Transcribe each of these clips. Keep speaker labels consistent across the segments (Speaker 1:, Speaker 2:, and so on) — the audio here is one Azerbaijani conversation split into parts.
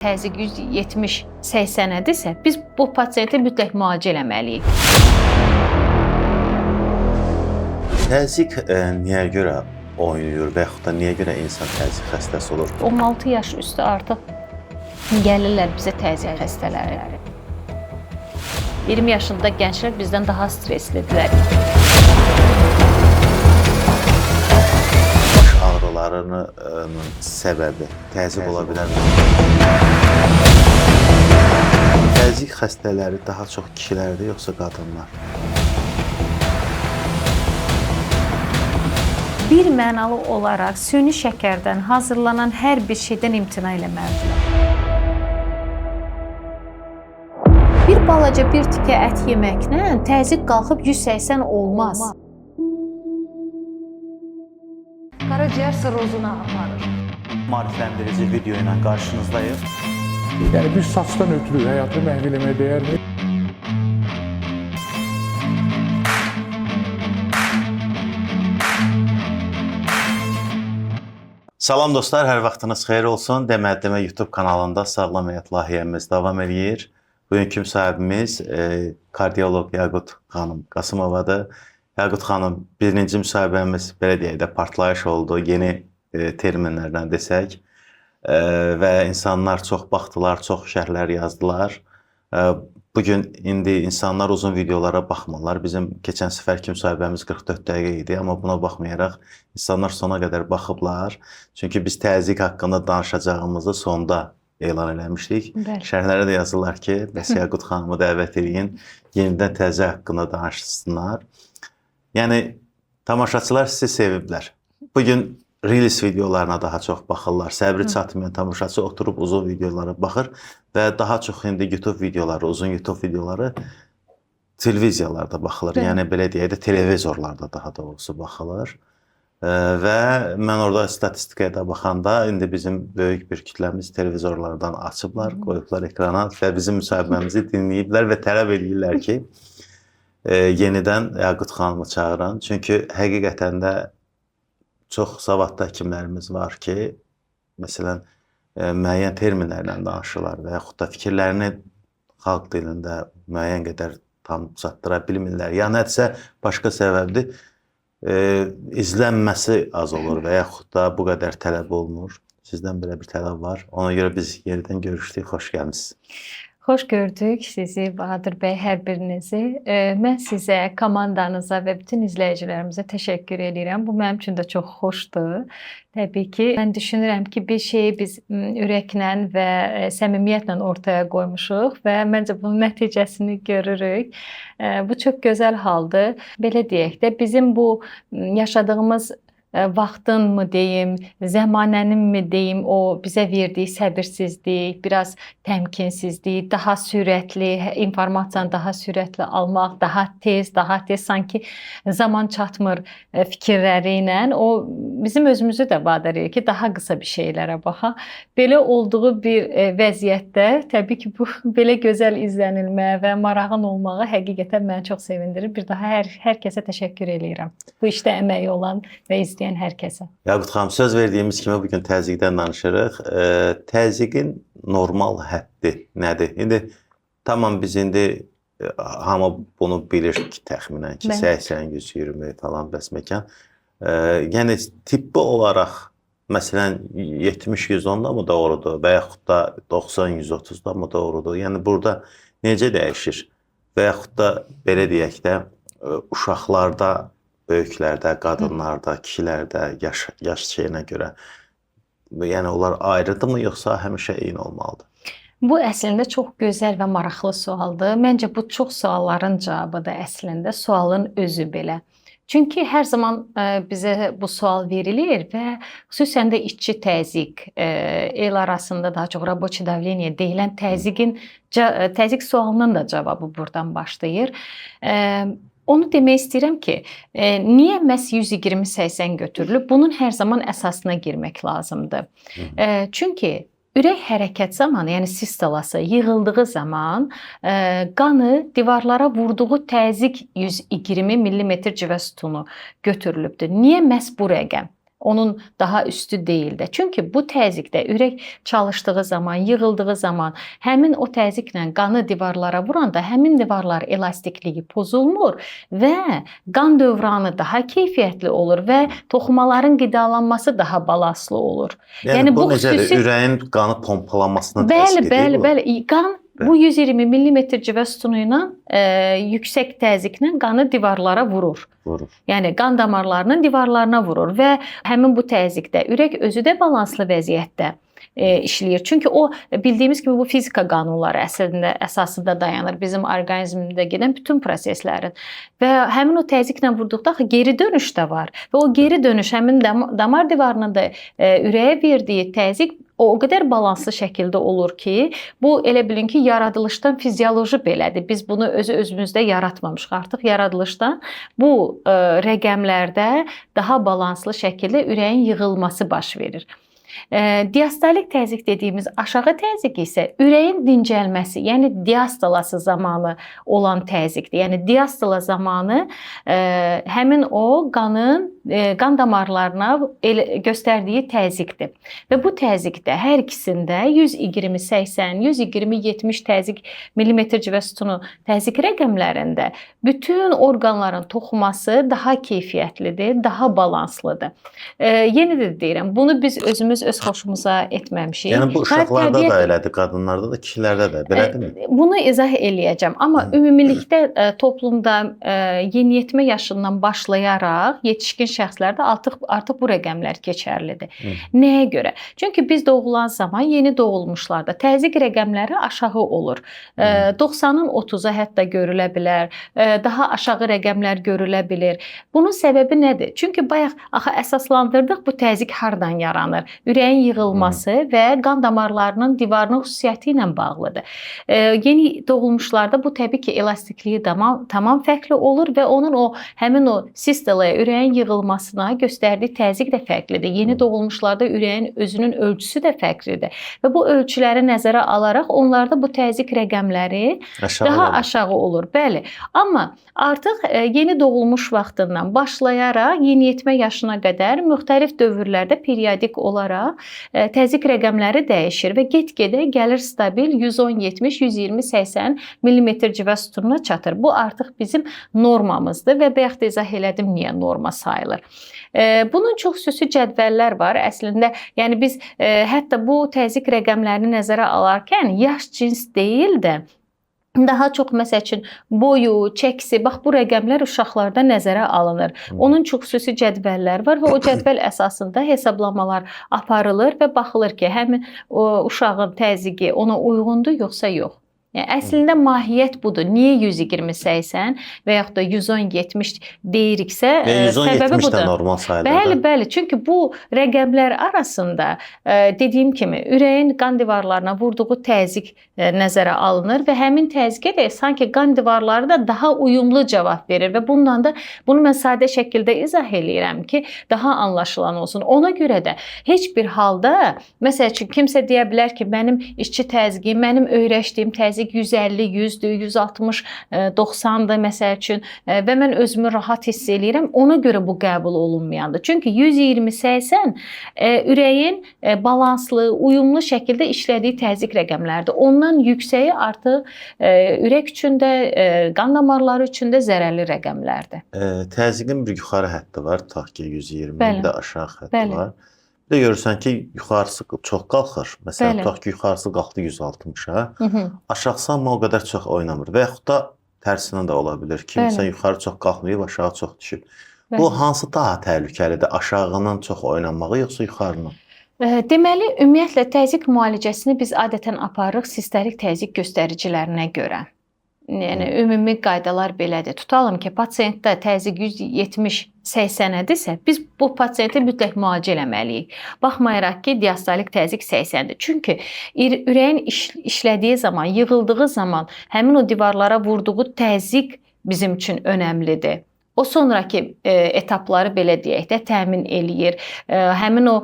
Speaker 1: Təzyiq 170-80-dədirsə, biz bu pasiyenti mütləq müalicə eləməliyik.
Speaker 2: Təzyiq niyə görə oynayır və yaxud da niyə görə insan təzyiq xəstəsi olur?
Speaker 1: 16 yaş üstü artıq gəlirlər bizə təzyiq xəstələri. 20 yaşında gənclər bizdən daha stresslidirlər.
Speaker 2: Baş ağrılarının səbəbi təzyiq ola bilərmi? Təzyiq xəstələri daha çox kişilərdir, yoxsa qadınlar?
Speaker 1: Bir mənalı olaraq süni şəkərdən hazırlanan hər bir şeydən imtina eləməlidirlər. Bir balaca bir tikə ət yeməklə təzyiq qalxıb 180 olmaz. Qaraciyər sirrozuna aparır.
Speaker 2: Maarifləndirici video ilə qarşınızdayıq.
Speaker 3: Yəni bir saçdan ötürü həyatı məhv eləməyə dəyərmi?
Speaker 2: Salam dostlar, hər vaxtınız xeyir olsun. Demə YouTube kanalında sağlam həyat layihəmiz davam edir. Bugünkü müsahibimiz kardioloq Yaqut xanım Qasımovadır. Yaqut xanım, birinci müsahibəmiz belə deyək də partlayış oldu, yeni terminlərdən desək. Və insanlar çox baxdılar, çox şərhlər yazdılar. Bugün indi insanlar uzun videolara baxmırlar. Bizim keçən səfərki müsahibəmiz 44 dəqiqə idi, amma buna baxmayaraq insanlar sona qədər baxıblar. Çünki biz təzyiq haqqında danışacağımızı sonda elan eləmişdik. Şərhlərə də yazırlar ki, bəs Yaqut xanımı dəvət edin, yenidən təzyiq haqqında danışsınlar. Yəni, tamaşaçılar sizi seviblər. Bugün Reels videolarına daha çox baxırlar. Səbri çatmayan tamaşaçı oturub uzun videolara baxır və daha çox indi YouTube videoları, uzun YouTube videoları televiziyalarda baxılır. Yəni, belə deyək də, televizorlarda daha doğrusu baxılır. Və mən orada statistikaya da baxanda, indi bizim böyük bir kütləmiz televizorlardan açıblar, qoyublar ekrana və bizim müsahibəmizi dinləyiblər və tələb edirlər ki, yenidən Yaqut xanımı çağıran. Çünki həqiqətən də çox savadlı həkimlərimiz var ki, məsələn, müəyyən terminlərlə danışırlar və yaxud da fikirlərini xalq dilində müəyyən qədər tam çatdıra bilmirlər. Ya nədirsə başqa səbəbdir, izlənməsi az olur və yaxud da bu qədər tələb olunur. Sizdən belə bir tələb var. Ona görə biz yenidən görüşdük, xoş gəlmişsiniz.
Speaker 1: Xoş gördük sizi, Bahadır bəy, hər birinizi. Mən sizə, komandanıza və bütün izləyicilərimizə təşəkkür edirəm. Bu mənim üçün də çox xoşdur. Təbii ki, mən düşünürəm ki, bir şeyi biz ürəklə və səmimiyyətlə ortaya qoymuşuq və məncə bunun nəticəsini görürük. Bu çox gözəl haldır. Belə deyək də, bizim bu yaşadığımız vaxtın mı deyim, zəmanənin mi deyim, o bizə verdiyi səbirsizlik, biraz təmkinsizlik, daha sürətli, informasiyanı daha sürətli almaq, daha tez sanki zaman çatmır fikirləri ilə, o bizim özümüzü də vadar edir ki, daha qısa bir şeylərə baxaq. Belə olduğu bir vəziyyətdə, təbii ki, bu belə gözəl izlənilmə və marağın olmağı həqiqətən məni çox sevindirir. Bir daha hər kəsə təşəkkür edirəm. Bu işdə əməyi olan və izləyən hər kəsə.
Speaker 2: Yaqut xanım, söz verdiyimiz kimi bugün təzyiqdən danışırıq. Təzyiqin normal həddi nədir? İndi tamam biz indi hamı bunu bilir ki, təxminən ki, 80, 120 falan bəs məkan. Yəni tibbi olaraq məsələn 70-110 da mı doğrudur və yaxud da 90-130 da mı doğrudur? Yəni burada necə dəyişir? Və yaxud da belə deyək də uşaqlarda, böyüklərdə, qadınlarda, kişilərdə, yaş şeyinə görə, yəni onlar ayrıdırmı, yoxsa həmişə eyni olmalıdır?
Speaker 1: Bu əslində çox gözəl və maraqlı sualdır. Məncə bu çox sualların cavabıdır əslində, sualın özü belə. Çünki hər zaman bizə bu sual verilir və xüsusən də içki təzyiq, el arasında daha çox рабочее давление deyilən təzyiq sualının da cavabı buradan başlayır. Onu demək istəyirəm ki, niyə məhz 120-80 götürülüb? Bunun hər zaman əsasına girmək lazımdır. Çünki ürək hərəkət zamanı, yəni sistolası yığıldığı zaman qanı divarlara vurduğu təzyiq 120 mm civə sütunu götürülübdür. Niyə məhz bu rəqəm? Onun daha üstü deyil də. Çünki bu təzyiqdə ürək çalışdığı zaman, yığıldığı zaman həmin o təzyiqlə qanı divarlara vuranda həmin divarlar elastikliyi pozulmur və qan dövranı daha keyfiyyətli olur və toxumaların qidalanması daha balanslı olur.
Speaker 2: Yəni bu necədir?
Speaker 1: xüsusi
Speaker 2: Ürəyin qanı pompalamasını
Speaker 1: Bəli,
Speaker 2: təsdiq
Speaker 1: bəli,
Speaker 2: edir bu?
Speaker 1: bəli. Qan bu 120 mm civə sütunu ilə yüksək təzyiqlə qanı divarlara vurur.
Speaker 2: Vurur.
Speaker 1: Yəni qan damarlarının divarlarına vurur və həmin bu təzyiqdə ürək özü də balanslı vəziyyətdə işləyir. Çünki o bildiyimiz kimi bu fizika qanunları əslində əsasında dayanır bizim orqanizmimizdə gedən bütün proseslərin. Və həmin o təzyiqlə vurduqda geri dönüş də var. Və o geri dönüş həmin damar divarının da ürəyə verdiyi təzyiq o qədər balanslı şəkildə olur ki, bu elə bilin ki, yaradılışdan fizioloji belədir. Biz bunu özümüzdə yaratmamışıq. Artıq yaradılışdan bu rəqəmlərdə daha balanslı şəkildə ürəyin yığılması baş verir. Diastolik təzyiq dediyimiz aşağı təzyiq isə ürəyin dincəlməsi, yəni diastolası zamanı olan təzyiqdir. Yəni diastola zamanı həmin o qan damarlarına göstərdiyi təzyiqdir. Və bu təzyiqdə hər ikisində 120-80, 120-70 təzyiq millimetr civə sütunu təzyiq rəqəmlərində bütün orqanların toxuması daha keyfiyyətlidir, daha balanslıdır. Yenə də deyirəm, bunu biz özümüz öz xoşumuza etməmişik.
Speaker 2: Yəni bu uşaqlarda da elədir, qadınlarda da, kişilərdə də, belədirmi?
Speaker 1: Bunu izah eləyəcəm. Amma ümumilikdə toplumda yeniyetmə yaşından başlayaraq yetişkin şəxslərdə artıq bu rəqəmlər keçərlidir. Nəyə görə? Çünki biz doğulan zaman yeni doğulmuşlarda təzyiq rəqəmləri aşağı olur. 90-ın 30-a hətta görülə bilər. Daha aşağı rəqəmlər görülə bilir. Bunun səbəbi nədir? Çünki bayaq axı əsaslandırdıq bu təzyiq hardan yaranır? Ürəyin yığılması və qan damarlarının divarının xüsusiyyəti ilə bağlıdır. Yeni doğulmuşlarda bu təbii ki, elastikliyi tamam fərqli olur və onun həmin o sistolaya, ürəyin yığılmasına göstərdiyi təzyiq də fərqlidir. Yeni doğulmuşlarda ürəyin özünün ölçüsü də fərqlidir və bu ölçüləri nəzərə alaraq onlarda bu təzyiq rəqəmləri daha aşağı olur. Bəli, amma artıq yeni doğulmuş vaxtından başlayaraq yeniyetmə yaşına qədər müxtəlif dövrlərdə periodik olaraq təzyiq rəqəmləri dəyişir və get-gedə gəlir stabil 110-70-120-80 mm civə sütununa çatır. Bu artıq bizim normamızdır və bayaq da izah elədim niyə norma sayılır. Bunun çox xüsusi cədvəllər var. Əslində, yəni biz hətta bu təzyiq rəqəmlərini nəzərə alarkən yaş cins deyil də daha çox məsəl üçün boyu, çəkisi, bax bu rəqəmlər uşaqlarda nəzərə alınır. Onun çox xüsusi cədvəllər var və o cədvəl əsasında hesablamalar aparılır və baxılır ki, həmin uşağın təzyiqi ona uyğundur yoxsa yox. Yəni, əslində mahiyyət budur. Niyə 120-80 və yaxud da 110-70 deyiriksə, səbəbi budur.
Speaker 2: 110-70 də normal sayılır.
Speaker 1: Bəli, bəli. Çünki bu rəqəmlər arasında dediyim kimi ürəyin qan divarlarına vurduğu təzyiq nəzərə alınır və həmin təzyiqə də sanki qan divarları da daha uyumlu cavab verir və bundan da bunu mən sadə şəkildə izah eləyirəm ki, daha anlaşılan olsun. Ona görə də heç bir halda məsəl üçün kimsə deyə bilər ki, mənim işçi təzyiqim, mənim öyrəşdiyim təzyiq 150, 100-dür, 160, 90-dır məsəl üçün və mən özümü rahat hiss eləyirəm. Ona görə bu qəbul olunmayandır. Çünki 120-80 ürəyin balanslı, uyumlu şəkildə işlədiyi təzyiq rəqəmləridir. Ondan yüksəyi artıq ürək üçün də, qan damarları üçün də zərərli rəqəmlərdir.
Speaker 2: Təzyiqin bir yuxarı həddi var, tutaq ki 120, də aşağı həddi var. Bir də görürsən ki, yuxarısı çox qalxır. Məsələn, tutaq ki, yuxarısı qalxdı 160-a. Aşağısı amma o qədər çox oynamır. Və yaxud da tərsinə də ola bilir. Kimsə yuxarı çox qalxmayıb, aşağı çox düşür. Bu hansı daha təhlükəlidir? Aşağının çox oynanmağı yoxsa yuxarının?
Speaker 1: Deməli, ümumiyyətlə təzyiq müalicəsini biz adətən aparırıq sisterik təzyiq göstəricilərinə görə. Yəni ümumi qaydalar belədir. Tutalım ki, pasiyentdə təzyiq 170-80-dirsə, biz bu pasiyenti mütləq müalicə etməliyik. Baxmayaraq ki, diastolik təzyiq 80-dir. Çünki ürəyin işlədiyi zaman, yığıldığı zaman həmin o divarlara vurduğu təzyiq bizim üçün önəmlidir. o sonraki etapları belə deyək də təmin eləyir. Həmin o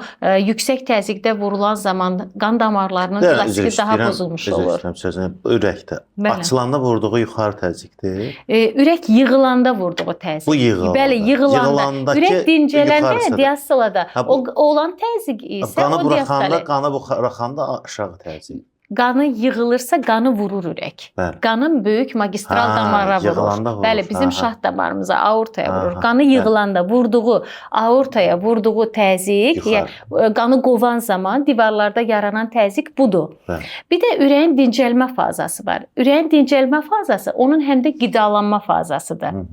Speaker 1: yüksək təzyiqdə vurulan zaman qan damarlarının elastiki daha pozulmuş olur.
Speaker 2: Sözünü ürəkdə.
Speaker 1: Bəli.
Speaker 2: Açılanda vurduğu yuxarı təzyiqdir.
Speaker 1: Ürək yığılanda vurduğu təzyiq.
Speaker 2: Bu yığılanda.
Speaker 1: Bəli, yığılanda.
Speaker 2: Yığılandakı
Speaker 1: Ürək dincələndə
Speaker 2: yuxarısıdır.
Speaker 1: diastalada
Speaker 2: Ha,
Speaker 1: o olan təzyiq isə
Speaker 2: Qanı
Speaker 1: o
Speaker 2: buraxanda,
Speaker 1: diastali.
Speaker 2: qanı buraxanda aşağı təzyiq.
Speaker 1: Qanı yığılırsa qanı vurur ürək.
Speaker 2: Bəli.
Speaker 1: Qanın böyük magistral
Speaker 2: Ha,
Speaker 1: damara
Speaker 2: yığılanda
Speaker 1: vurur.
Speaker 2: vurur.
Speaker 1: Bəli, bizim
Speaker 2: Aha.
Speaker 1: şah damarımıza, aortaya vurur.
Speaker 2: Aha,
Speaker 1: Qanı
Speaker 2: bəli.
Speaker 1: yığılanda vurduğu, aortaya vurduğu təzyiq,
Speaker 2: Yuxarı.
Speaker 1: yəni qanı qovan zaman divarlarda yaranan təzyiq budur.
Speaker 2: Bəli.
Speaker 1: Bir də ürəyin dincəlmə fazası var. Ürəyin dincəlmə fazası onun həm də qidalanma fazasıdır.
Speaker 2: Hı -hı.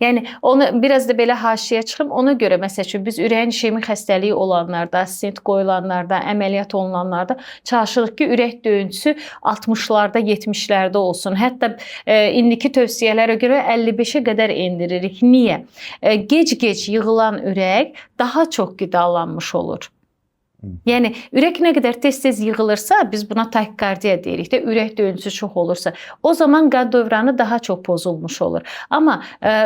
Speaker 1: Yəni onu biraz da belə haşiyə çıxım. Ona görə məsəl üçün biz ürəyin işemik xəstəliyi olanlarda, stent qoyulanlarda, əməliyyat olunanlarda çalışırıq ki, ürək döyüntüsü 60-larda, 70-lərdə olsun. Hətta indiki tövsiyələrə görə 55-ə qədər endiririk. Niyə? Gec-gec yığılan ürək daha çox qidalanmış olur. Yəni ürək nə qədər tez-tez yığılırsa, biz buna takikardiya deyirik də, ürək döyüntüsü çox olursa, o zaman qan dövranı daha çox pozulmuş olur. Amma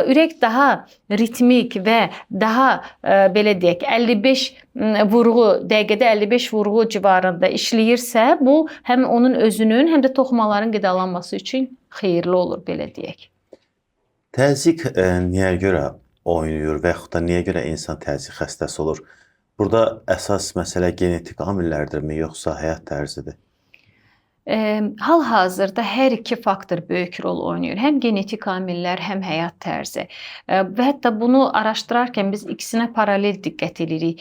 Speaker 1: ürək daha ritmik və daha belə deyək, 55 vurğu, dəqiqədə 55 vurğu civarında işləyirsə, bu həm onun özünün, həm də toxumaların qidalanması üçün xeyirli olur, belə deyək.
Speaker 2: Təzyiq niyə görə oynayır və yaxud da niyə görə insan təzyiq xəstəsi olur? Burada əsas məsələ genetik amillərdirmi, yoxsa həyat tərzidir?
Speaker 1: Hal-hazırda hər iki faktor böyük rol oynayır. Həm genetik amillər, həm həyat tərzi. Və hətta bunu araşdırarkən biz ikisinə paralel diqqət edirik.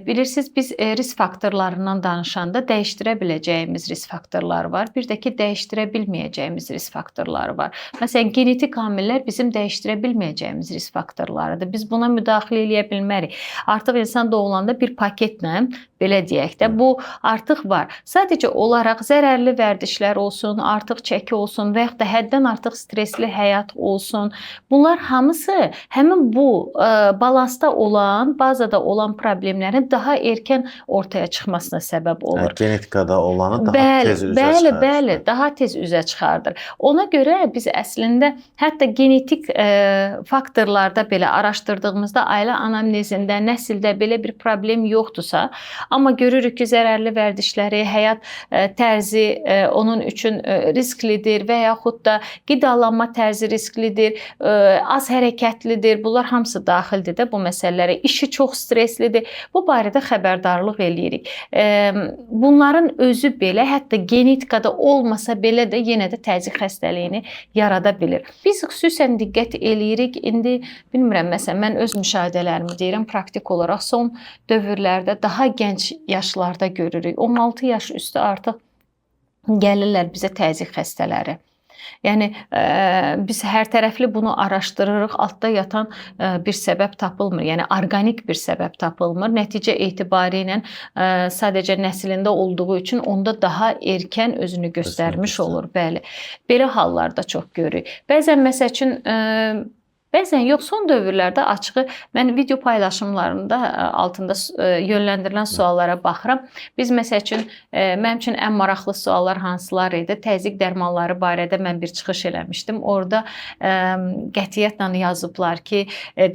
Speaker 1: Bilirsiniz, biz risk faktorlarından danışanda dəyişdirə biləcəyimiz risk faktorları var. Bir də ki, dəyişdirə bilməyəcəyimiz risk faktorları var. Məsələn, genetik amillər bizim dəyişdirə bilməyəcəyimiz risk faktorlarıdır. Biz buna müdaxilə edə bilmərik. Artıq insan doğulanda bir paketlə, belə deyək də, bu artıq var. Sadəcə olaraq zərərli vərdişlər olsun, artıq çəki olsun və yaxud da həddən artıq stresli həyat olsun. Bunlar hamısı həmin bu balansda olan, bazada olan problemlərin daha erkən ortaya çıxmasına səbəb olur.
Speaker 2: Yəni, genetikada olanı daha tez üzə çıxardır.
Speaker 1: Bəli, daha tez üzə çıxardır. Ona görə biz əslində hətta genetik faktorlarda belə araşdırdığımızda ailə anamnezində, nəsildə belə bir problem yoxdursa, amma görürük ki, zərərli vərdişləri, həyat tərzi onun üçün risklidir və yaxud da qidalanma tərzi risklidir, az hərəkətlidir. Bunlar hamısı daxildir də bu məsələlərə. İşi çox stresslidir. Bu barədə xəbərdarlıq eləyirik. Bunların özü belə, hətta genetikada olmasa belə də yenə də təzyiq xəstəliyini yarada bilir. Biz xüsusən diqqət eləyirik. İndi bilmirəm, məsələn, mən öz müşahidələrimi deyirəm, praktik olaraq son dövrlərdə daha gənc yaşlarda görürük. 16 yaş üstü artıq gəlirlər bizə təzyiq xəstələri. Yəni biz hər tərəfli bunu araşdırırıq. Altda yatan bir səbəb tapılmır. Yəni orqanik bir səbəb tapılmır. Nəticə etibarilə sadəcə nəslində olduğu üçün onda daha erkən özünü göstərmiş olur. Bəli. Belə hallarda çox görürük. Bəzən məsəl üçün bəzən yox, son dövrlərdə açığı mən video paylaşımlarında altında yönləndirilən suallara baxıram. Biz məsəl üçün mənim üçün ən maraqlı suallar hansılar idi? Təzyiq dərmanları barədə mən bir çıxış eləmişdim. Orada qətiyyətlə yazıblar ki,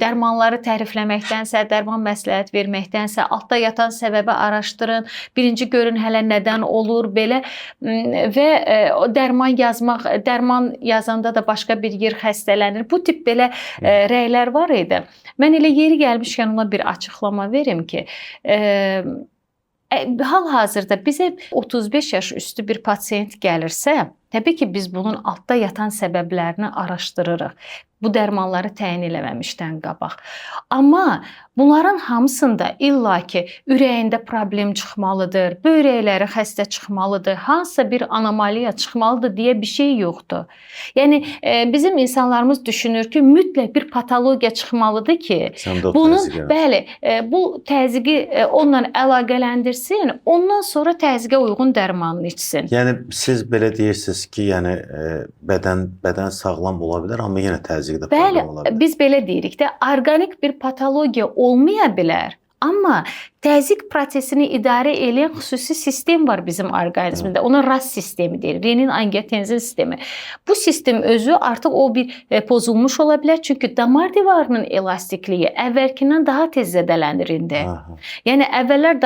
Speaker 1: dərmanları tərifləməkdənsə, dərman məsləhət verməkdənsə, altda yatan səbəbi araşdırın. Birinci görün hələ nədən olur belə və o dərman yazmaq, dərman yazanda da başqa bir yer xəstələnir. Bu tip belə rəylər var idi. Mən elə yeri gəlmişkən ona bir açıqlama verim ki, hal-hazırda bizə 35 yaş üstü bir pasiyent gəlirsə, təbii ki, biz bunun altda yatan səbəblərini araşdırırıq. Bu dərmanları təyin eləməmişdən qabaq. Amma bunların hamısında illaki ürəyində problem çıxmalıdır, böyrəkləri xəstə çıxmalıdır, hansısa bir anomaliya çıxmalıdır deyə bir şey yoxdur. Yəni bizim insanlarımız düşünür ki, mütləq bir patologiya çıxmalıdır ki, bəli, bu təzyiqi onunla əlaqələndirsin, ondan sonra təzyiqə uyğun dərmanını içsin.
Speaker 2: Yəni siz belə deyirsiniz ki, yəni bədən sağlam ola bilər, amma yenə təzyiqdə problem ola bilər.
Speaker 1: Bəli, biz belə deyirik də, orqanik bir patologiya olmaya bilər. Amma təzyiq prosesini idarə edən xüsusi sistem var bizim orqanizmdə. Ona RAS sistemi deyilir. Renin-angiotenzin sistemi. Bu sistem özü artıq o bir pozulmuş ola bilər. Çünki damar divarının elastikliyi əvvəlkindən daha tez zədələnir indi. Yəni əvvəllər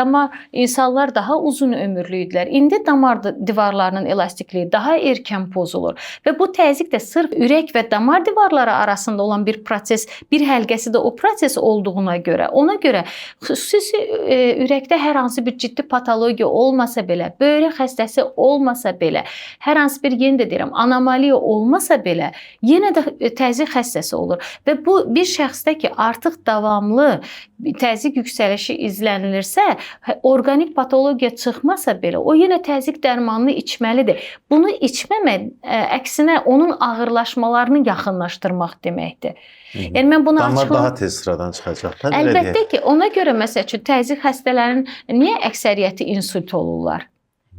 Speaker 1: insanlar daha uzun ömürlü idilər. İndi damar divarlarının elastikliyi daha erkən pozulur və bu təzyiq də sırf ürək və damar divarları arasında olan bir proses, bir həlqəsi də o proses olduğuna görə, ona görə xüsusi ürəkdə hər hansı bir ciddi patologiya olmasa belə, böyrək xəstəsi olmasa belə, hər hansı bir yenə də deyirəm, anomaliya olmasa belə, yenə də təzyiq xəstəsi olur və bu bir şəxsdə ki, artıq davamlı təzyiq yüksəlişi izlənilirsə, orqanik patologiya çıxmasa belə, o yenə təzyiq dərmanını içməlidir. Bunu içməmək əksinə onun ağırlaşmalarını yaxınlaşdırmaq deməkdir. Yəni mən bunu
Speaker 2: damar daha tez sıradan çıxacaq da.
Speaker 1: Əlbəttə ki, ona görə məsəl üçün təzyiq xəstələrinin niyə əksəriyyəti insult olurlar?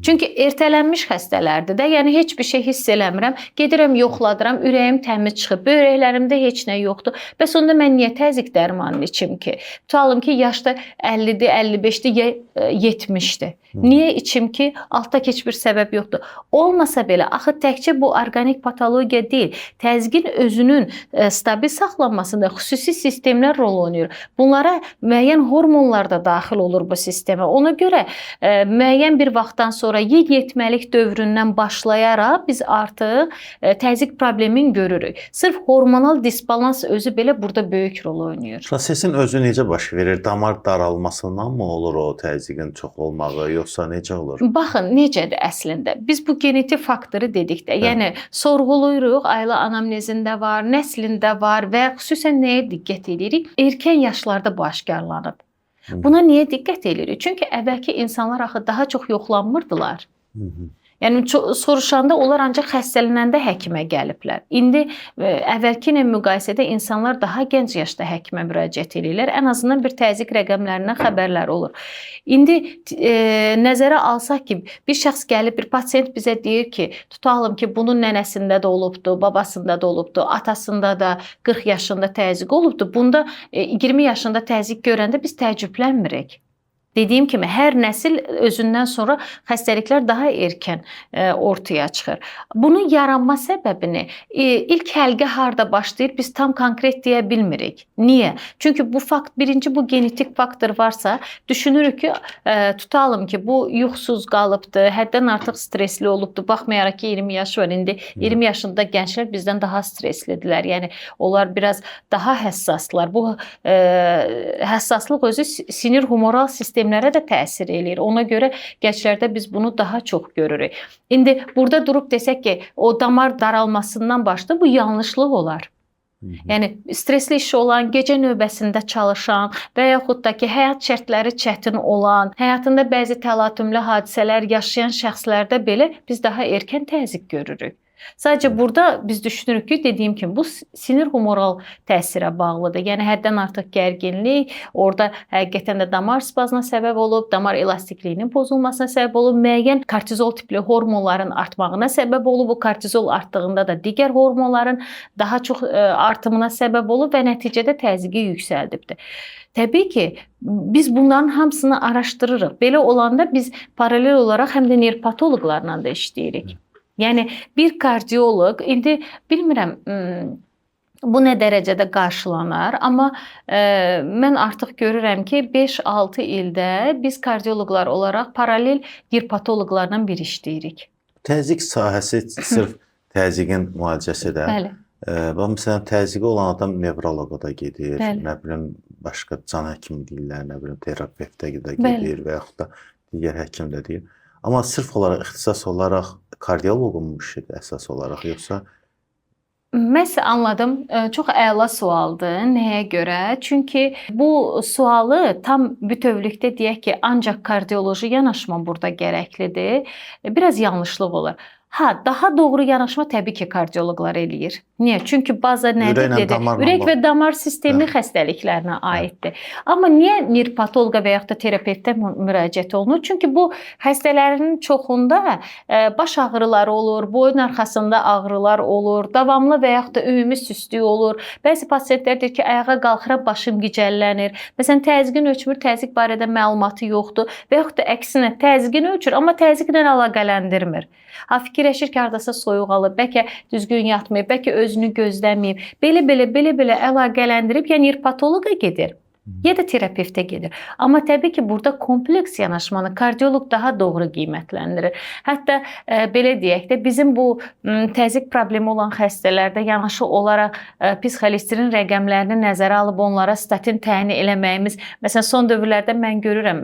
Speaker 1: Çünki ertələnmiş xəstələrdir də, yəni heç bir şey hiss eləmirəm, gedirəm yoxladıram, ürəyim təmiz çıxıb, böyrəklərimdə heç nə yoxdur. Bəs onda mən niyə təzyiq dərmanını içim ki? Tutalım ki, yaşda 50-dir, 55-dir, ya 70-dir. Niyə içim ki? Altda heç bir səbəb yoxdur. Olmasa belə, axı təkcə bu orqanik patologiya deyil, təzyiqin özünün stabil saxlanmasında xüsusi sistemlər rol oynayır. Bunlara müəyyən hormonlar da daxil olur bu sistemə. Ona görə müəyyən bir vaxtdan sonra yeniyetməlik dövründən başlayaraq biz artıq təzyiq problemini görürük. Sırf hormonal disbalans özü belə burada böyük rol oynayır.
Speaker 2: Prosesin özü necə baş verir? Damar daralmasından mı olur o təzyiqin çox olmağı, yoxsa necə olur?
Speaker 1: Baxın, necədir əslində? Biz bu genetik faktoru dedik də, yəni sorğuluyuruq, ailə anamnezində var, nəslində var və xüsusən nəyə diqqət edirik? Erkən yaşlarda bu aşkarlanıb. Buna niyə diqqət edirik? Çünki əvvəlki insanlar axı daha çox yoxlanmırdılar. Yəni soruşanda onlar ancaq xəstələnəndə həkimə gəliblər. İndi əvvəlki ilə müqayisədə insanlar daha gənc yaşda həkimə müraciət edirlər. Ən azından bir təzyiq rəqəmlərindən xəbərlər olur. İndi nəzərə alsaq ki, bir şəxs gəlib, bir pasiyent bizə deyir ki, tutalım ki, bunun nənəsində də olubdu, babasında da olubdu, atasında da 40 yaşında təzyiq olubdu. Bunda 20 yaşında təzyiq görəndə biz təəccüblənmirik. Dediyim kimi, hər nəsil özündən sonra xəstəliklər daha erkən ortaya çıxır. Bunun yaranma səbəbini ilk həlqə harda başlayır, biz tam konkret deyə bilmirik. Niyə? Çünki birinci bu genetik faktor varsa, düşünürük ki, tutalım ki, bu yuxusuz qalıbdı, həddən artıq stresli olubdu. Baxmayaraq ki, 20 yaşı var. İndi 20 yaşında gənclər bizdən daha streslidirlər. Yəni, onlar biraz daha həssaslar. Bu həssaslıq özü sinir humoral sistemi də təsir eləyir. Ona görə gənclərdə biz bunu daha çox görürük. İndi burada durub desək ki, o damar daralmasından başlayır, bu yanlışlıq olar. Yəni stresli işi olan, gecə növbəsində çalışan və yaxud da ki, həyat şərtləri çətin olan, həyatında bəzi təlatümlü hadisələr yaşayan şəxslərdə belə biz daha erkən təzyiq görürük. Sadəcə burada biz düşünürük ki, dediyim kimi, bu sinir humoral təsirə bağlıdır. Yəni həddən artıq gərginlik, orada həqiqətən də damar spazmına səbəb olub, damar elastikliyinin pozulmasına səbəb olub, müəyyən kortizol tipli hormonların artmağına səbəb olub, bu kortizol artdığında da digər hormonların daha çox artımına səbəb olub və nəticədə təzyiqi yüksəldibdir. Təbii ki, biz bunların hamısını araşdırırıq. Belə olanda biz paralel olaraq həm də nevropatoloqlarla da işləyirik. Yəni bir kardioloq, indi bilmirəm bu nə dərəcədə qarşılanar, amma mən artıq görürəm ki, 5-6 ildə biz kardioloqlar olaraq paralel nevropatoloqlarla bir işləyirik.
Speaker 2: Təzyiq sahəsi sırf təzyiqin müalicəsi də.
Speaker 1: Bəli.
Speaker 2: Məsələn, təzyiqi olan adam nevroloqa da gedir, nə bilim, başqa can həkimi deyirlər, nə bilim, terapevtə də gedir və yaxud da digər həkim də deyir. Amma sırf olaraq, ixtisas olaraq kardioloqun işidir əsas olaraq, yoxsa?
Speaker 1: Mən anladım. Çox əla sualdır. Nəyə görə? Çünki bu sualı tam bütövlükdə deyək ki, ancaq kardioloji yanaşma burada gərəklidir. Biraz yanlışlıq olur. Daha doğru yanaşma təbii ki, kardioloqlar eləyir. Niyə? Çünki baza nədir
Speaker 2: Ürəklə,
Speaker 1: dedi?
Speaker 2: damarla
Speaker 1: Ürək və
Speaker 2: bağlı.
Speaker 1: damar sistemi xəstəliklərinə aiddir. Amma niyə neyropatoloqa və yaxud da terapevtə müraciət olunur? Çünki bu xəstələrin çoxunda baş ağrıları olur, boyun arxasında ağrılar olur, davamlı və yaxud da ümumi süstlük olur. Bəzi pasientlər deyir ki, ayağa qalxıram, başım gicəllənir. Məsələn, təzyiqin ölçmür, təzyiq barədə məlumatı yoxdur və yaxud da əksinə təzyiqini ölçür, amma təzyiqlə əlaqələndirmir. Ha, fikirləşir ki, hardasa soyuq alıb, bəlkə düzgün yatmayıb, bəlkə özünü gözləməyib. Belə əlaqələndirib, yəni neyropatoloqa gedir. Ya da terapevtə gedir. Amma təbii ki, burada kompleks yanaşmanı kardioloq daha doğru qiymətləndirir. Hətta belə deyək də, bizim bu təzyiq problemi olan xəstələrdə yanaşı olaraq pis xolesterin rəqəmlərini nəzərə alıb onlara statin təyin eləməyimiz, məsələn, son dövrlərdə mən görürəm,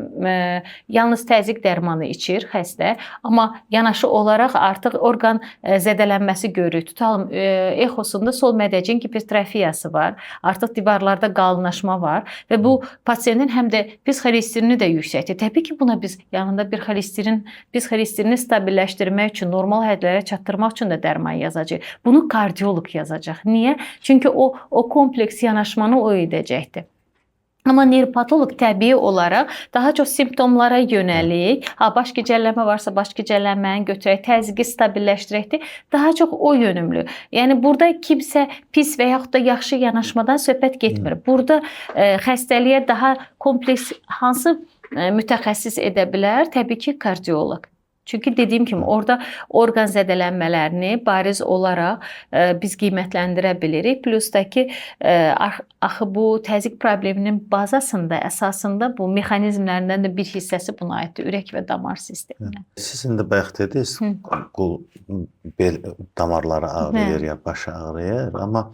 Speaker 1: yalnız təzyiq dərmanı içir xəstə, amma yanaşı olaraq artıq orqan zədələnməsi görürük. Tutalım, exosunda sol mədəcin hipertrofiyası var, artıq divarlarda qalınlaşma var və bu pasiyentin həm də pis xolesterini də yüksəkdir. Təbii ki, buna biz yanında bir pis xolesterini stabilləşdirmək üçün, normal hədlərə çatdırmaq üçün də dərman yazacağıq. Bunu kardioloq yazacaq. Niyə? Çünki o kompleks yanaşmanı o edəcəkdir. Amma neyropatoloq təbii olaraq daha çox simptomlara yönəlik, baş gicəllənmə varsa baş gicəllənməni götürək, təzyiqi stabilləşdirəkdir, daha çox o yönümlü. Yəni burada kimsə pis və yaxud da yaxşı yanaşmadan söhbət getmir. Burada xəstəliyə daha kompleks hansı mütəxəssis edə bilər? Təbii ki, kardioloq. Çünki dediyim kimi orada orqan zədələnmələrini bariz olaraq biz qiymətləndirə bilirik. Plus da ki, axı bu təzyiq probleminin bazasında, əsasında bu mexanizmlərindən də bir hissəsi buna aiddir, ürək və damar sisteminə.
Speaker 2: Siz indi bayaq dediniz, qol, bel damarları ağrıyır ya baş ağrıyır, amma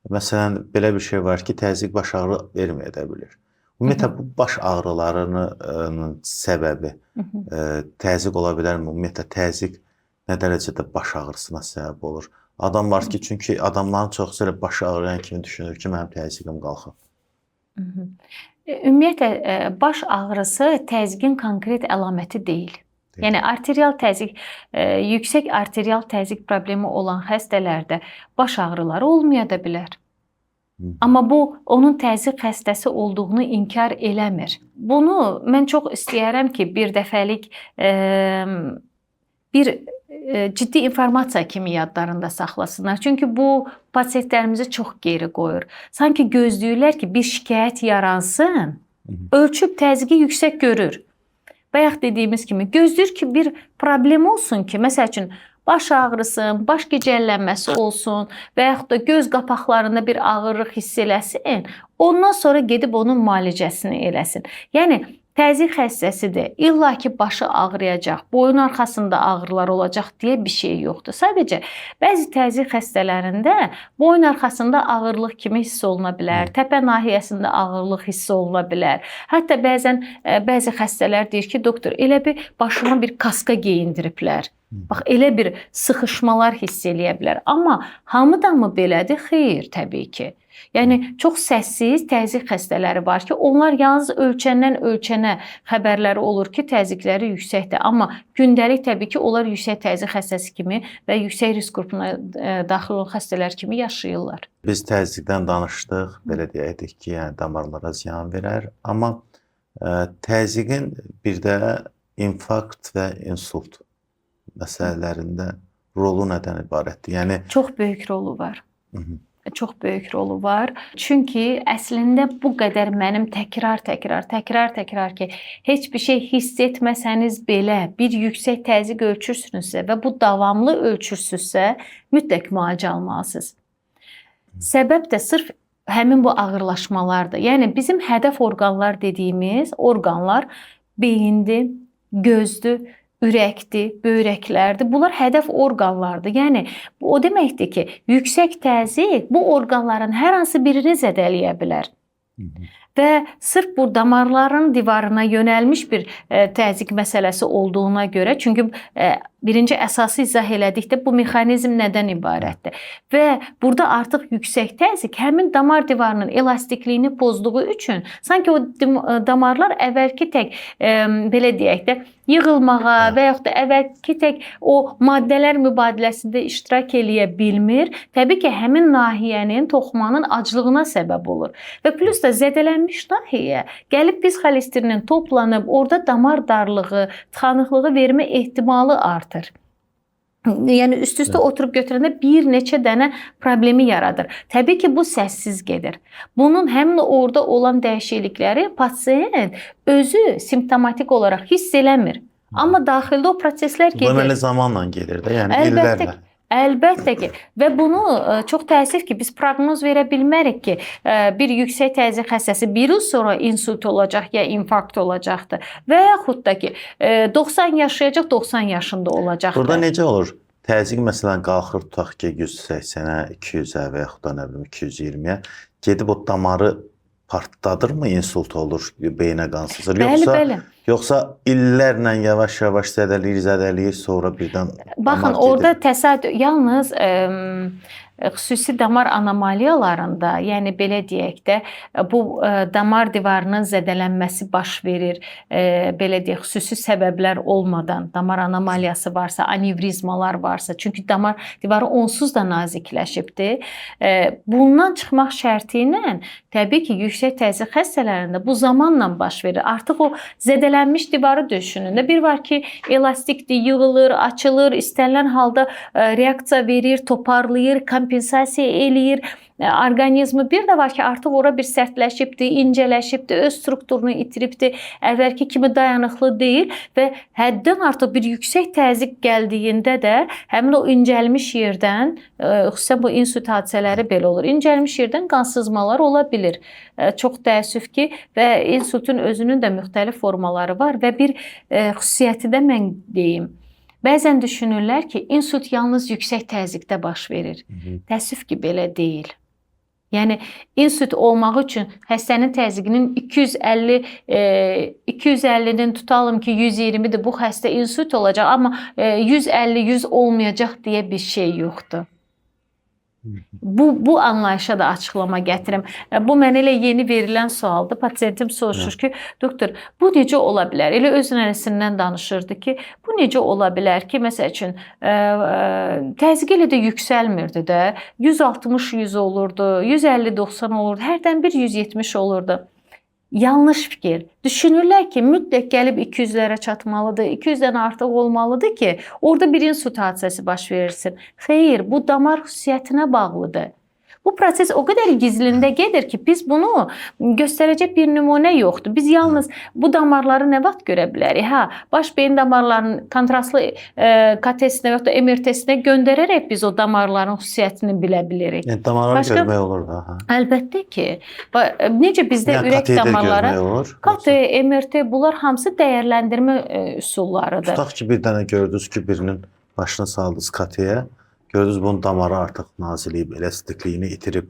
Speaker 2: məsələn belə bir şey var ki, təzyiq baş ağrı verməyə də bilir. Ümumiyyətlə, bu baş ağrılarının səbəbi təzyiq ola bilərmi? Ümumiyyətlə, təzyiq nə dərəcədə baş ağrısına səbəb olur? Adam var ki, çünki adamların çoxu elə başı ağrıyan kimi düşünür ki, mənim təzyiqim qalxıb.
Speaker 1: Ümumiyyətlə, baş ağrısı təzyiqin konkret əlaməti deyil. Yəni, arterial təzyiq, yüksək arterial təzyiq problemi olan xəstələrdə baş ağrıları olmaya da bilər. Amma bu, onun təzyiq xəstəsi olduğunu inkar eləmir. Bunu mən çox istəyərəm ki, bir dəfəlik bir ciddi informasiya kimi yadlarında saxlasınlar. Çünki bu pasientlərimizi çox geri qoyur. Sanki gözləyirlər ki, bir şikayət yaransın, ölçüb təzyiqi yüksək görür. Bayaq dediyimiz kimi, gözləyir ki, bir problem olsun ki, məsəl üçün, baş ağrısı, baş gicəllənməsi olsun və yaxud da göz qapaqlarında bir ağırlıq hiss eləsin, ondan sonra gedib onun müalicəsini eləsin. Yəni, təzyiq xəstəsidir, illa ki, başı ağrıyacaq, boyun arxasında ağrılar olacaq deyə bir şey yoxdur. Sadəcə, bəzi təzyiq xəstələrində boyun arxasında ağırlıq kimi hiss oluna bilər, təpə nahiyəsində ağırlıq hiss oluna bilər. Hətta bəzən bəzi xəstələr deyir ki, doktor, elə bir başıma bir kaska geyindiriblər. Bax, elə bir sıxışmalar hiss eləyə bilər. Amma hamıdan mı belədir? Xeyr, təbii ki. Yəni, çox səssiz təzyiq xəstələri var ki, onlar yalnız ölçəndən ölçənə xəbərləri olur ki, təzyiqləri yüksəkdir. Amma gündəlik təbii ki, onlar yüksək təzyiq xəstəsi kimi və yüksək risk qrupuna daxil olan xəstələr kimi yaşayırlar.
Speaker 2: Biz təzyiqdən danışdıq, belə deyək ki, yəni damarlara ziyan verər. Amma təzyiqin bir də infarkt və insult məsələlərində rolu nədən ibarətdir? Yəni,
Speaker 1: çox böyük rolu var. Çox böyük rolu var. Çünki əslində bu qədər mənim təkrar ki, heç bir şey hiss etməsəniz belə bir yüksək təzyiq ölçürsünüzsə və bu davamlı ölçürsünüzsə, mütləq müalicə almalısınız. Səbəb də sırf həmin bu ağırlaşmalardır. Yəni, bizim hədəf orqanlar dediyimiz orqanlar beyindir, gözdür, ürəkdir, böyrəklərdir. Bunlar hədəf orqanlardır. Yəni, o deməkdir ki, yüksək təzyiq bu orqanların hər hansı birini zədələyə bilər. və sırf bu damarların divarına yönəlmiş bir təzyiq məsələsi olduğuna görə, çünki birinci əsası izah elədikdə bu mexanizm nədən ibarətdir? Və burada artıq yüksək təzyiq həmin damar divarının elastikliyini pozduğu üçün sanki o damarlar əvvəlki tək belə deyək də yığılmağa və yaxud da əvvəlki tək o maddələr mübadiləsində iştirak eləyə bilmir. Təbii ki, həmin nahiyənin, toxumanın aclığına səbəb olur. Və plus da zədələnmiş nahiyə gəlib biz xolesterinin toplanıb orada damar darlığı, tıxanıqlığı vermə ehtimalı artır. Yəni üst-üstə oturub götürəndə bir neçə dənə problemi yaradır. Təbii ki, bu səssiz gedir. Bunun həmin orada olan dəyişiklikləri pasiyent özü simptomatik olaraq hiss eləmir. Amma daxildə o proseslər gedir.
Speaker 2: Bu deməli zamanla gedir də, yəni illərlə.
Speaker 1: Əlbəttə ki, və bunu çox təəssüf ki, biz proqnoz verə bilmərik ki, bir yüksək təzyiq xəstəsi bir il sonra insult olacaq ya infarkt olacaqdır və yaxud da ki, 90 yaşayacaq, 90 yaşında olacaqdır.
Speaker 2: Burada necə olur? Təzyiq məsələn qalxır tutaq ki 180-ə, 200-ə və yaxud da nə bilim 220-yə gedib o damarı partladırmı, insult olur, beynə qan sızır? Yoxsa illərlə yavaş-yavaş zədələyir, sonra birdən
Speaker 1: baxın, orada təsadüf yalnız xüsusi damar anomaliyalarında, yəni belə deyək də, bu damar divarının zədələnməsi baş verir. Belə deyək, xüsusi səbəblər olmadan, damar anomaliyası varsa, anevrizmalar varsa, çünki damar divarı onsuz da nazikləşibdir. Bundan çıxmaq şərti ilə təbii ki, yüksək təzyiq xəstələrində bu zamanla baş verir. Artıq o zədələnmiş divarı düşünün. Bir var ki, elastikdir, yığılır, açılır, istənilən halda reaksiya verir, toparlayır, kompensasiya eləyir orqanizmi. Bir də var ki, artıq ora bir sərtləşibdir, incələşibdir, öz strukturunu itiribdir, əvvəlki kimi dayanıqlı deyil və həddən artıq bir yüksək təzyiq gəldiyində də həmin o incəlmiş yerdən, xüsusən bu insult hadisələri belə olur, incəlmiş yerdən qan sızmalar ola bilir. Çox təəssüf ki, və insultun özünün də müxtəlif formaları var və bir xüsusiyyəti də mən deyim. Bəzən düşünürlər ki, insult yalnız yüksək təzyiqdə baş verir. Təəssüf ki, belə deyil. Yəni insult olmaq üçün xəstənin təzyiqinin 250-nin tutalım ki 120-dir. Bu xəstə insult olacaq, amma 150-100 olmayacaq deyə bir şey yoxdur. Bu anlayışa da açıqlama gətirim. Bu mənə elə yeni verilən sualdır. Pasiyentim soruşur ki, doktor, bu necə ola bilər? Elə öz nənəsindən danışırdı ki, bu necə ola bilər ki, məsəl üçün təzyiq elə də yüksəlmirdi də. 160-100 olurdu, 150-90 olurdu, hərdən bir 170 olurdu. Yanlış fikir. Düşünürlər ki, mütləq gəlib 200-lərə çatmalıdır, 200-dən artıq olmalıdır ki, orada bir insult hadisəsi baş verirsin. Xeyr, bu damar xüsusiyyətinə bağlıdır. Bu proses o qədər gizlində gedir ki, biz bunu göstərəcək bir nümunə yoxdur. Biz yalnız bu damarları nə vaxt görə bilərik? Baş beyin damarlarının kontrastlı KT-sinə və ya da MRT-sinə göndərərək biz o damarların xüsusiyyətini bilə bilirik.
Speaker 2: Yəni damarları görmək olur da.
Speaker 1: Əlbəttə ki. Necə bizdə ürək damarları, KT, MRT, bunlar hamısı dəyərləndirmə üsullarıdır.
Speaker 2: Tutaq ki, bir dənə gördünüz ki, birinin başını saldınız KT-yə. Gördünüz bunun damarı artıq naziliyib, elastikliğini itirib.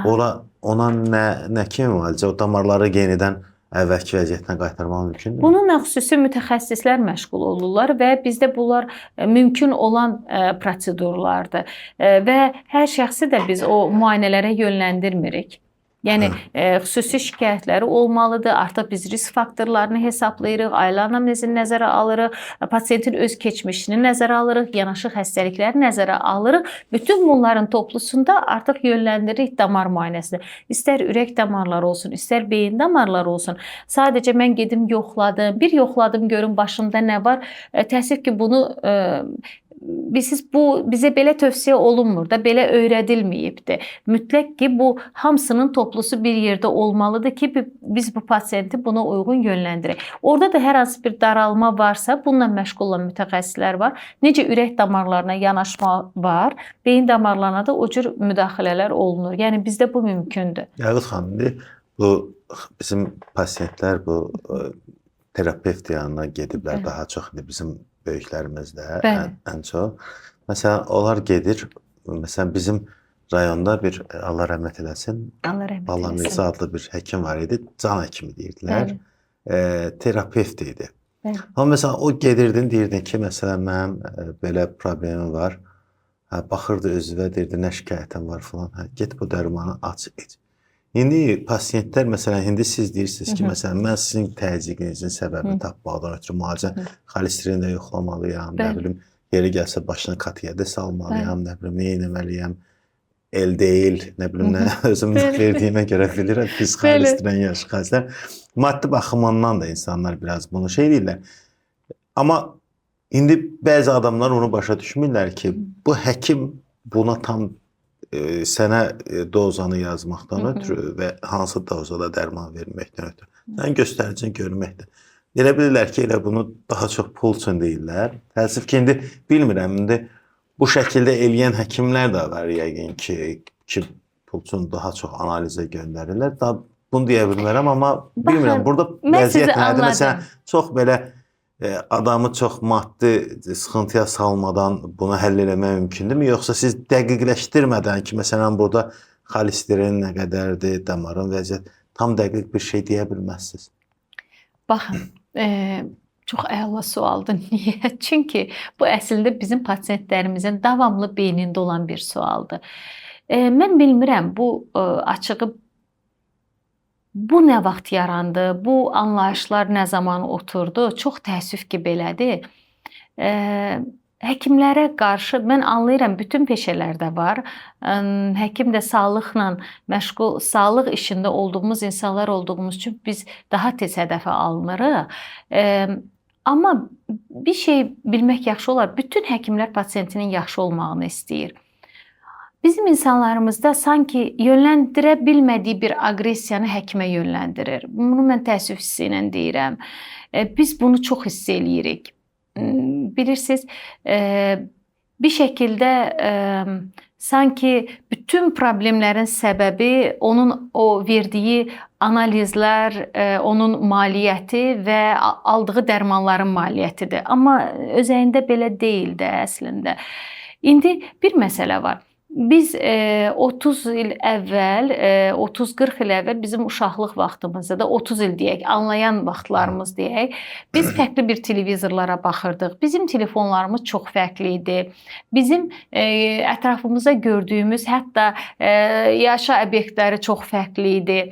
Speaker 2: Ona nə kimi müalicə? O damarları yenidən əvvəlki vəziyyətinə qaytarmaq mümkündür?
Speaker 1: Bununla xüsusi mütəxəssislər məşğul olurlar və bizdə bunlar mümkün olan prosedurlardır. Və hər şəxsi də biz o müayinələrə yönləndirmirik. Yəni xüsusi şikayətləri olmalıdır. Artıq biz risk faktorlarını hesablayırıq, ailə anamnezini nəzərə alırıq, pasiyentin öz keçmişini nəzərə alırıq, yanaşı xəstəlikləri nəzərə alırıq. Bütün bunların toplusunda artıq yönləndiririk damar müayinəsinə. İstər ürək damarları olsun, istər beyin damarları olsun. Sadəcə mən gedim yoxladım, bir yoxladım görüm başında nə var. Təəssüf ki, bunu bu bizə belə tövsiyə olunmur da, belə öyrədilməyibdir. Mütləq ki, bu hamısının toplusu bir yerdə olmalıdır ki, biz bu pasiyenti buna uyğun yönləndirək. Orada da hər hansı bir daralma varsa, bununla məşğul olan mütəxəssislər var. Necə ürək damarlarına yanaşma var, beyin damarlarına da o cür müdaxilələr olunur. Yəni bizdə bu mümkündür.
Speaker 2: Yaqut xanım, bu bizim pasiyentlər bu terapevt yanına gediblər daha çox bizim böyüklərimiz də ən çox. Məsələn, onlar gedir, məsələn bizim rayonda bir Allah rəhmət eləsin,
Speaker 1: Allah rəhmət
Speaker 2: Balla
Speaker 1: eləsin.
Speaker 2: Mirza adlı bir həkim var idi. Can həkimi deyirdilər.
Speaker 1: Bəli.
Speaker 2: Terapevt idi.
Speaker 1: Bəli.
Speaker 2: Amma məsələn o gedirdin, deyirdin ki, məsələn mənim belə problemim var. Hə, baxırdı özünə, deyirdi nə şikayətim var filan. Hə, get bu dərmanı aç, iç. İndi pasiyentlər məsələn indi siz deyirsiniz ki, məsələn mən sizin təzyiqinizin səbəbini tapmaqdan ötürü müalicə xolesterini də yoxlamalıyam, nə bilim yeri gəlsə başına katiyədə salmalıyam, nə bilim nə etməliyəm. El deyil, nə bilim nə özüm verdiyimə görə bilirəm, pis xolesterin yaş xəstələr. Maddi baxımından da insanlar biraz bunu şey deyirlər. Amma indi bəzi adamlar onu başa düşmürlər ki, bu həkim buna tam sənə dozanı yazmaqdan ötürü və hansı dozada dərman verməkdən ötürü. Sən göstəricini görməkdən. Elə bilirlər ki, elə bunu daha çox pul üçün deyirlər. Təəssüf ki, indi bilmirəm, indi bu şəkildə eləyən həkimlər də var yəqin ki, pul üçün daha çox analizə göndərirlər. Daha bunu deyə bilmərəm, amma bilmirəm, burada vəziyyət nədir? Məsələn, çox belə adamı çox maddi sıxıntıya salmadan bunu həll eləmək mümkündürmü? Yoxsa siz dəqiqləşdirmədən ki, məsələn, burada xolesterin nə qədərdir, damarın vəziyyət, tam dəqiq bir şey deyə bilməzsiniz.
Speaker 1: Baxın, çox əla sualdır. Niyə? Çünki bu əslində bizim pasiyentlərimizin davamlı beynində olan bir sualdır. Mən bilmirəm bu açığı bu nə vaxt yarandı, bu anlayışlar nə zaman oturdu? Çox təəssüf ki, belədir. Həkimlərə qarşı mən anlayıram, bütün peşələrdə var. Həkim də sağlıqla məşğul, sağlıq işində olduğumuz insanlar olduğumuz üçün biz daha tez hədəfə alınırıq. Amma bir şey bilmək yaxşı olar. Bütün həkimlər pasiyentinin yaxşı olmağını istəyir. Bizim insanlarımızda sanki yönləndirə bilmədiyi bir aqressiyanı həkimə yönləndirir. Bunu mən təəssüf hissi ilə deyirəm. Biz bunu çox hiss eləyirik. Bilirsiniz, bir şəkildə sanki bütün problemlərin səbəbi onun o verdiyi analizlər, onun maliyyəti və aldığı dərmanların maliyyətidir. Amma özəyində belə deyil də əslində. İndi bir məsələ var. Biz 30 il əvvəl, 30-40 il əvvəl bizim uşaqlıq vaxtımızda da 30 il deyək, anlayan vaxtlarımız deyək, biz fərqli bir televizorlara baxırdıq. Bizim telefonlarımız çox fərqli idi. Bizim ətrafımızda gördüyümüz hətta yaşa obyektləri çox fərqli idi.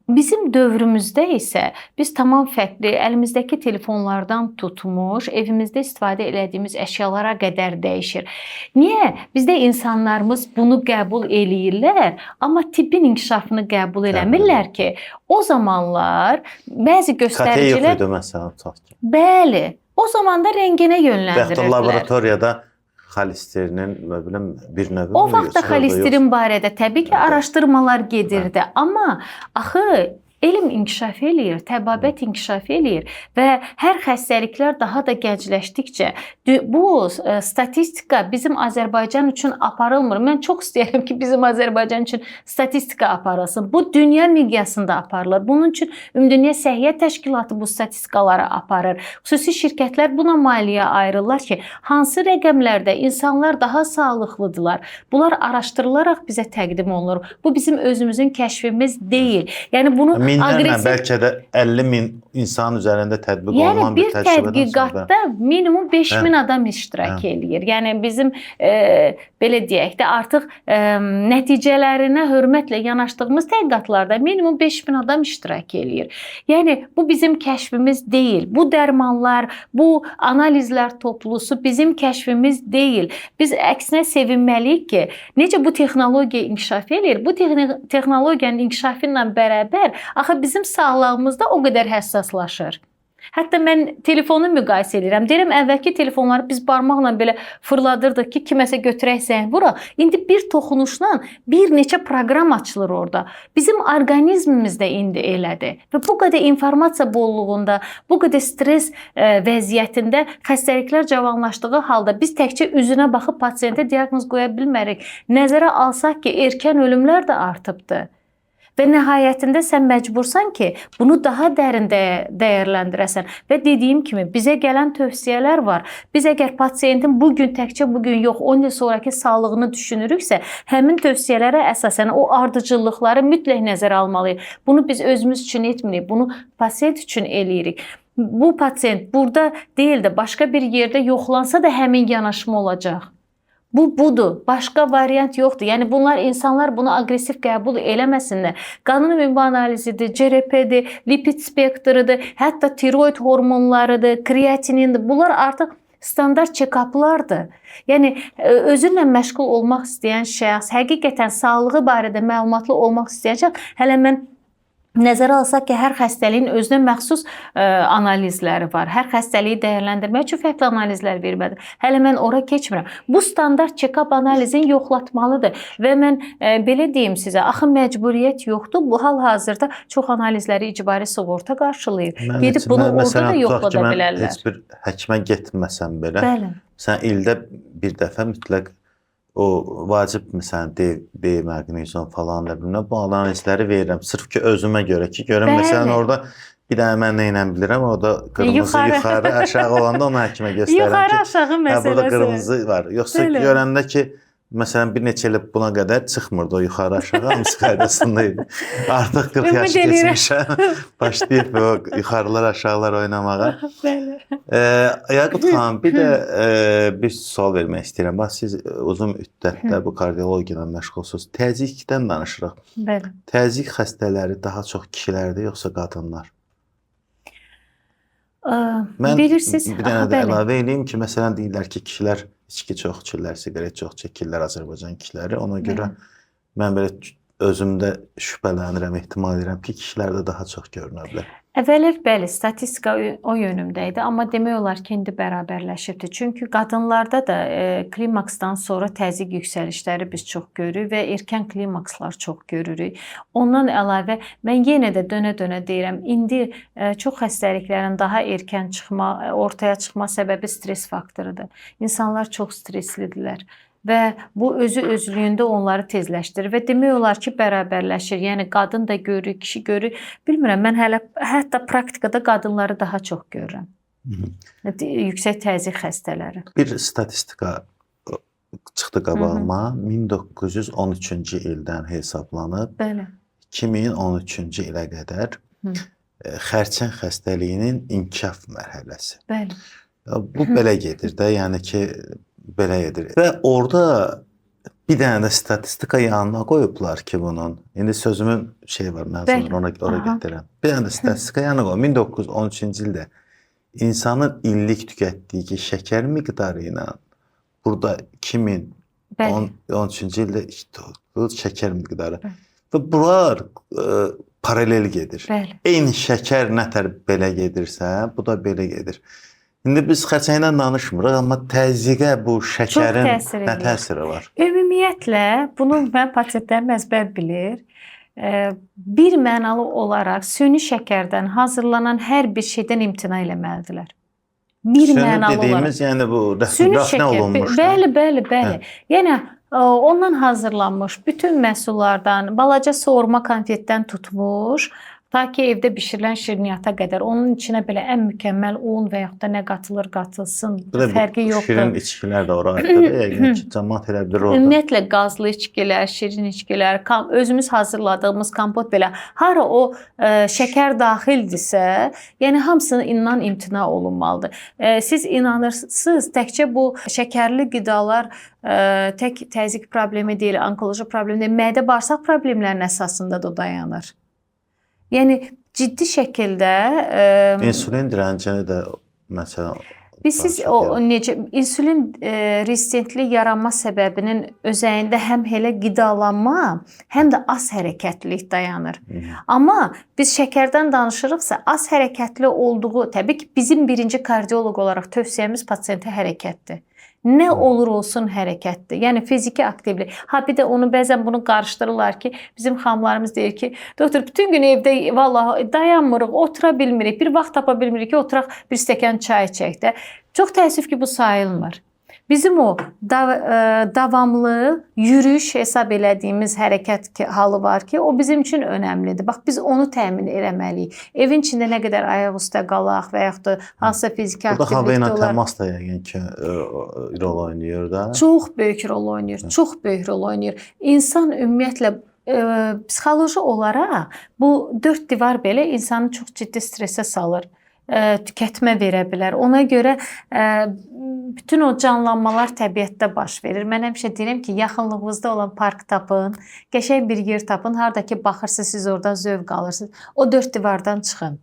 Speaker 1: Bizim dövrümüzdə isə biz tamam fərqli, əlimizdəki telefonlardan tutmuş, evimizdə istifadə etdiyimiz əşyalara qədər dəyişir. Niyə? Bizdə insanlarımız bunu qəbul eləyirlər, amma tibbin inkişafını qəbul eləmirlər ki, o zamanlar bəzi göstəricilər...
Speaker 2: Katə yox idi məsələn, tutaq ki.
Speaker 1: Bəli, o zaman da rənginə yönləndirirdilər.
Speaker 2: Bəxtə laboratoriyada xolesterinin bir növü
Speaker 1: o vaxt da xolesterin barədə təbii ki, araşdırmalar gedirdi. Amma axı elm inkişaf eləyir, təbabət inkişaf eləyir və hər xəstəliklər daha da gəncləşdikcə bu statistika bizim Azərbaycan üçün aparılmır. Mən çox istəyirəm ki, bizim Azərbaycan üçün statistika aparılsın. Bu dünya miqyasında aparılır. Bunun üçün Ümumdünya Səhiyyə Təşkilatı bu statistikaları aparır. Xüsusi şirkətlər buna maliyyə ayırırlar ki, hansı rəqəmlərdə insanlar daha sağlıqlıdırlar. Bunlar araşdırılaraq bizə təqdim olunur. Bu bizim özümüzün kəşfimiz deyil. Yəni bunu
Speaker 2: minlərlə, bəlkə də 50 min insan üzərində tətbiq olunan bir təcrübədən sonra.
Speaker 1: Yəni bir tədqiqatda minimum 5000 adam iştirak eləyir. Yəni bizim belə deyək də artıq nəticələrinə hörmətlə yanaşdığımız tədqiqatlarda minimum 5000 adam iştirak eləyir. Yəni bu bizim kəşfimiz deyil. Bu dərmanlar, bu analizlər toplusu bizim kəşfimiz deyil. Biz əksinə sevinməliyik ki, necə bu texnologiya inkişaf eləyir. Bu texnologiyanın inkişafı ilə bərabər axı bizim sağlığımız da o qədər həssaslaşır. Hətta mən telefonu müqayisə edirəm. Deyirəm, əvvəlki telefonları biz barmaqla belə fırladırdıq ki, kiməsə götürək zəng vuraq. İndi bir toxunuşla bir neçə proqram açılır orada. Bizim orqanizmimiz də indi elədir. Və bu qədər informasiya bolluğunda, bu qədər stres vəziyyətində xəstəliklər cavanlaşdığı halda biz təkcə üzünə baxıb pasiyentə diaqnoz qoya bilmərik. Nəzərə alsaq ki, erkən ölümlər də artıbdır. Və nəhayətində sən məcbursan ki, bunu daha dərin dəyərləndirəsən. Və dediyim kimi bizə gələn tövsiyələr var. Biz əgər pasiyentin təkcə bu gün yox, 10 il sonrakı sağlığını düşünürüksə, həmin tövsiyələrə əsasən o ardıcıllıqları mütləq nəzərə almalıyıq. Bunu biz özümüz üçün etmirik, bunu pasiyent üçün eləyirik. Bu pasiyent burada deyil də başqa bir yerdə yoxlansa da həmin yanaşma olacaq. Bu budur. Başqa variant yoxdur. Yəni bunlar insanlar bunu aqressiv qəbul eləməsinlər. Qanın ümumi analizidir, CRP-dir, lipid spektridir, hətta tiroid hormonlarıdır, kreatinindir. Bunlar artıq standart check-uplardır. Yəni özünlə məşğul olmaq istəyən şəxs, həqiqətən sağlığı barədə məlumatlı olmaq istəyən şəxs, hələ mən nəzərə alsaq ki, hər xəstəliyin özünə məxsus analizləri var. Hər xəstəliyi dəyərləndirmək üçün fərqli analizlər verməlidir. Hələ mən ora keçmirəm. Bu standart check-up analizini yoxlatmalıdır və mən belə deyim sizə, axı məcburiyyət yoxdur. Bu hal-hazırda çox analizləri icbari sığorta qarşılayır. Gedib bunu orada da yoxlada bilərlər.
Speaker 2: Heç bir həkimə getməsəm belə,
Speaker 1: bəli,
Speaker 2: sən ildə bir dəfə mütləq o vacib məsələn D maqnezium falan da bilməm bu analizləri verirəm. Sırf ki özümə görə ki görüm məsələn orada bir dənə mən nə ilə bilirəm, o da qırmızı yuxarı aşağı olanda onu həkimə göstərirəm ki,
Speaker 1: yuxarı aşağı məsələsi.
Speaker 2: Burada qırmızı var. Yoxsa görəndə ki məsələn bir neçə il buna qədər çıxmırdı o yuxarı aşağı, hamısı qaydasında idi. Artıq 40 yaşı keçmişəm, başlayıb o yuxarılar aşağılar oynamağa.
Speaker 1: Bəli.
Speaker 2: Yaqut xanım, bir də bir sual vermək istəyirəm. Bax siz uzun müddətdə bu kardiologiya ilə məşğulsunuz. Təzyiqdən danışırıq.
Speaker 1: Bəli.
Speaker 2: Təzyiq xəstələri daha çox kişilərdir yoxsa qadınlar? Mən
Speaker 1: bilirsiniz,
Speaker 2: bir dənə də əlavə edeyim ki, məsələn deyirlər ki, kişilər içki çox içirlər, siqaret çox çəkirlər Azərbaycan kişiləri. Ona görə mən belə özümdə şübhələnirəm, ehtimal edirəm ki, kişilərdə daha çox görünə bilər.
Speaker 1: Əvvəllər bəli, statistika o yönümdə idi, amma demək olar ki, indi bərabərləşibdi. Çünki qadınlarda da klimaksdan sonra təzyiq yüksəlişləri biz çox görürük və erkən klimakslar çox görürük. Ondan əlavə mən yenə də dönə-dönə deyirəm, indi çox xəstəliklərin daha erkən ortaya çıxma səbəbi stres faktorudur. İnsanlar çox streslidirlər. Və bu özü-özlüyündə onları tezləşdirir və demək olar ki, bərabərləşir. Yəni qadın da görür, kişi görür. Bilmirəm, mən hətta praktikada qadınları daha çox görürəm. Yüksək təzyiq xəstələri.
Speaker 2: Bir statistika çıxdı qabağıma. 1913-cü ildən hesablanıb 2013-cü ilə qədər xərçəng xəstəliyinin inkişaf mərhələsi.
Speaker 1: Bəli.
Speaker 2: Bu belə gedir də, yəni ki belə edir. Və orada bir dənə də statistika yanına qoyublar ki bunun. İndi sözümün var, məzunum ona gətirəm. Bir dənə də statistika yanına qoyub. 1913-cü ildə insanın illik tükətdiyi şəkər miqdarı ilə burada 2013-cü ildə şəkər miqdarı. Və bunlar paralel gedir. Eyni şəkər nətər belə gedirsə, bu da belə gedir. İndi biz xərçəngdən danışmırıq, amma təzyiqə bu şəkərin nə təsiri var?
Speaker 1: Ümumiyyətlə, bunu mən pasientlərim əzbər bilir. Bir mənalı olaraq süni şəkərdən hazırlanan hər bir şeydən imtina eləməlidirlər. Bir mənalı olaraq.
Speaker 2: Dediyimiz, yəni bu rafinə olunmuş.
Speaker 1: Bəli. Yəni ondan hazırlanmış bütün məhsullardan, balaca soğurma konfetdən tutmuş, ta ki evdə bişirilən şirniyyata qədər onun içinə belə ən mükəmməl un və yaxud da nə qatılır, qatılsın, fərqi yoxdur.
Speaker 2: Şirin içkilər də ora aiddir. Yəni ki, cəmaət elə bilir orada.
Speaker 1: Ümumiyyətlə qazlı içkilər, şirin içkilər, özümüz hazırladığımız kompot belə hara o şəkər daxildirsə, yəni hamısından imtina olunmalıdır. Siz inanırsınız, təkcə bu şəkərli qidalar tək təzyiq problemi deyil, onkoloji problem deyil, mədə bağırsaq problemlərinin əsasında da dayanır. Yəni ciddi şəkildə
Speaker 2: insulin dirəncini də məsələn
Speaker 1: siz necə insulin rezistentlik yaranma səbəbinin özəyində həm elə qidalanma, həm də az hərəkətlilik dayanır. Amma biz şəkərdən danışırıqsa, az hərəkətli olduğu, təbii ki, bizim birinci kardioloq olaraq tövsiyəmiz pasiyentə hərəkətdir. Nə olur olsun hərəkətdir. Yəni fiziki aktivlik. Bir də onu bəzən bunu qarışdırırlar ki, bizim xanımlarımız deyir ki, doktor bütün gün evdə vallahi dayanmırıq, otura bilmirik, bir vaxt tapa bilmirik ki, oturaq bir stəkan çay içək də. Çox təəssüf ki, bu sayılmır. Bizim o davamlı yürüyüş hesab elədiyimiz hərəkət halı var ki, o bizim üçün önəmlidir. Bax biz onu təmin etməliyik. Evin içində nə qədər ayaq üstə qalaq və yaxud da hansısa fiziki
Speaker 2: Burada hava ilə
Speaker 1: aktivlikdə olar.
Speaker 2: təmas da yəqin ki rol oynayır da.
Speaker 1: Çox böyük rol oynayır. Çox böyük rol oynayır. İnsan ümumiyyətlə psixoloji olaraq bu dörd divar belə insanı çox ciddi stressə salır. Tükətmə verə bilər. Ona görə bütün o canlanmalar təbiətdə baş verir. Mən həmişə deyirəm ki, yaxınlığınızda olan park tapın, qəşəng bir yer tapın, hardakı baxırsınız, siz oradan zövq alırsınız. O dörd divardan çıxın.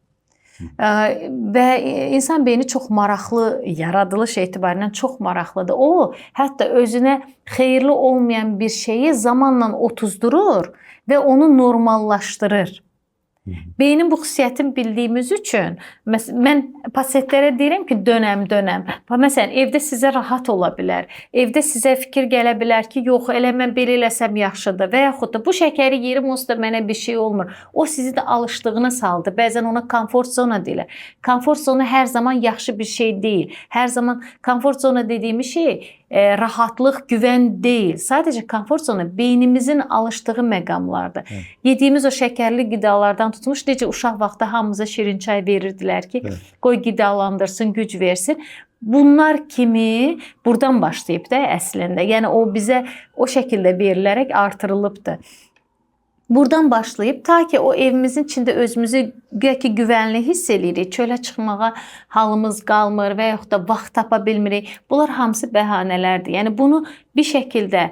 Speaker 1: Və insan beyni çox maraqlı, yaradılış etibarilə çox maraqlıdır. O, hətta özünə xeyirli olmayan bir şeyi zamanla otuzdurur və onu normallaşdırır. Beynin bu xüsusiyyətini bildiyimiz üçün mən pasientlərə deyirəm ki, dönəm. Məsələn, evdə sizə rahat ola bilər. Evdə sizə fikir gələ bilər ki, yox, elə mən belə eləsəm yaxşıdır və yaxud da bu şəkəri yerim, onsuz da mənə bir şey olmur. O sizi də alışdığına saldı. Bəzən ona komfort zona deyirlər. Komfort zona hər zaman yaxşı bir şey deyil. Hər zaman komfort zona dediyimiz şey rahatlıq, güvən deyil. Sadəcə komfort zona beynimizin alışdığı məqamlardır. Yediyimiz o şəkərli qidalardan tutmuş, necə uşaq vaxtı hamımıza şirin çay verirdilər ki, qoy qidalandırsın, güc versin. Bunlar kimi buradan başlayıb da əslində. Yəni o bizə o şəkildə verilərək artırılıbdır. Buradan başlayıb ta ki o evimizin içində özümüzü güvənli hiss edirik. Çölə çıxmağa halımız qalmır və yaxud da vaxt tapa bilmirik. Bunlar hamısı bəhanələrdir. Yəni bunu bir şəkildə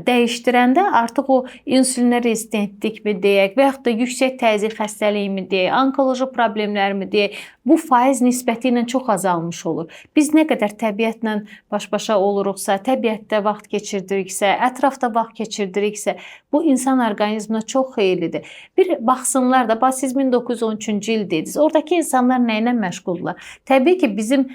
Speaker 1: dəyişdirəndə artıq o insulinə rezistentlikmi deyək və yaxud da yüksək təzyiq xəstəliyimi deyək, onkoloji problemlərimi deyək, bu faiz nisbəti ilə çox azalmış olur. Biz nə qədər təbiətlə baş-başa oluruqsa, təbiətdə vaxt keçirdiriksə, ətrafda vaxt keçirdiriksə, bu insan orqanizminə çox xeyirlidir. Bir baxsınlar da, siz 1913-cü il dediniz. Oradakı insanlar nə ilə məşğuldurlar? Təbii ki, bizim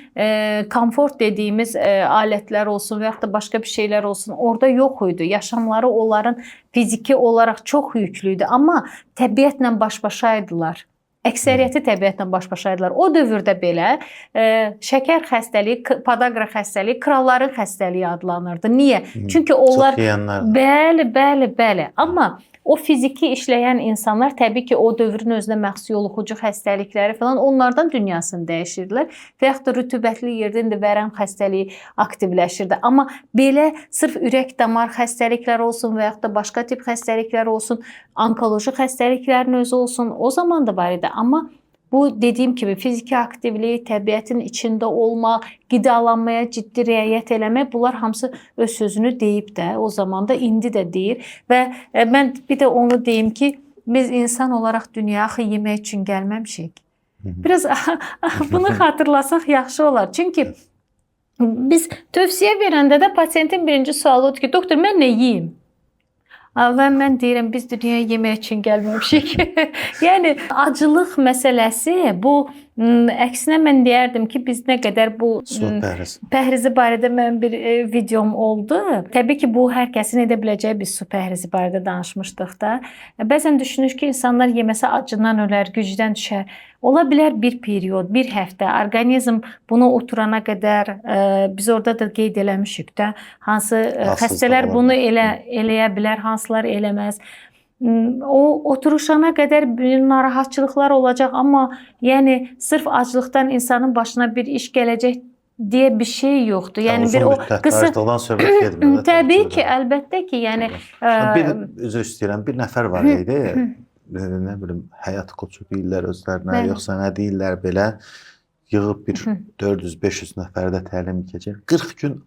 Speaker 1: komfort dediyimiz alətlər olsun və yaxud da başqa bir şeylər olsun, orada yox idi. Yaşamları onların fiziki olaraq çox yüklü idi, amma təbiətlə baş-başaydılar. Əksəriyyəti təbiətlə baş-başaydılar. O dövrdə belə şəkər xəstəliyi, podaqa xəstəliyi kralların xəstəliyi adlanırdı. Niyə? Çünki onlar bəli. Amma o fiziki işləyən insanlar təbii ki, o dövrün özünə məxsus yoluxucu xəstəlikləri falan onlardan dünyasını dəyişirdilər və yaxud da rütubətli yerdə indi vərəm xəstəliyi aktivləşirdi. Amma belə sırf ürək-damar xəstəlikləri olsun və yaxud da başqa tip xəstəliklər olsun, onkoloji xəstəliklərin özü olsun, o zaman da var idi. Amma bu dediyim kimi fiziki aktivlik, təbiətin içində olmaq, qidalanmaya ciddi riayət eləmək, bunlar hamısı öz sözünü deyib də, o zaman da indi də deyir. Və mən bir də onu deyim ki, biz insan olaraq dünyaya axı yemək üçün gəlməmişik. Biraz bunu xatırlasaq yaxşı olar. Çünki biz tövsiyə verəndə də pasiyentin birinci sualı odur ki, doktor, mən nə yeyim? Və mən deyirəm, biz dünyaya yemək üçün gəlməmişik. Yəni, acılıq məsələsi bu, əksinə mən deyərdim ki, biz nə qədər bu pəhrizi barədə mənim bir videom oldu. Təbii ki, bu hər kəsin edə biləcəyi bir su pəhrizi barədə danışmışdıq da. Bəzən düşünür ki, insanlar yeməsə acından ölər, gücdən düşər. Ola bilər bir period, bir həftə, orqanizm buna oturana qədər, biz orada da qeyd eləmişik də, hansı xəstələr bunu eləyə bilər, hansılar eləməz. O oturuşana qədər bir narahatçılıqlar olacaq, amma yəni sırf aclıqdan insanın başına bir iş gələcək deyə bir şey yoxdur. Yəni bir o qısa
Speaker 2: olan söhbət getmir.
Speaker 1: Təbii ki, əlbəttə ki, yəni
Speaker 2: üzr istəyirəm, bir nəfər var idi. Nə bilim, həyat koçu deyirlər özlərinə, yoxsa nə deyirlər belə, yığıb bir 400-500 nəfərdə təlim keçir. 40 gün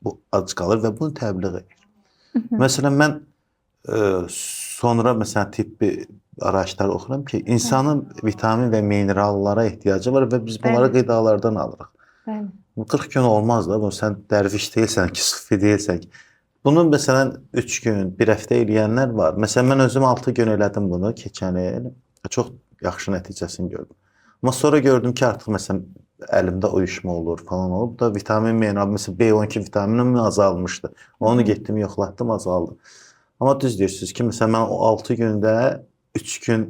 Speaker 2: bu ac qalır və bunu təbliğ edir. Məsələn, mən sonra məsələn tibbi araçlar oxuram ki, insanın vitamin və minerallara ehtiyacı var və biz bunları qidalardan alırıq. 40 gün olmaz da, sən dərviş deyilsən ki, sufi deyilsən ki. Bunu məsələn 3 gün, 1 həftə eləyənlər var. Məsələn, mən özüm 6 gün elədim bunu keçən il. Çox yaxşı nəticəsini gördüm. Amma sonra gördüm ki, artıq məsələn əlimdə uyuşma olur falan olub da vitamin, mineral, məsələn B12 vitaminim azalmışdı. Onu getdim, yoxlatdım, azaldı. Amma düz deyirsiniz ki, məsələn mən o 6 gündə 3 gün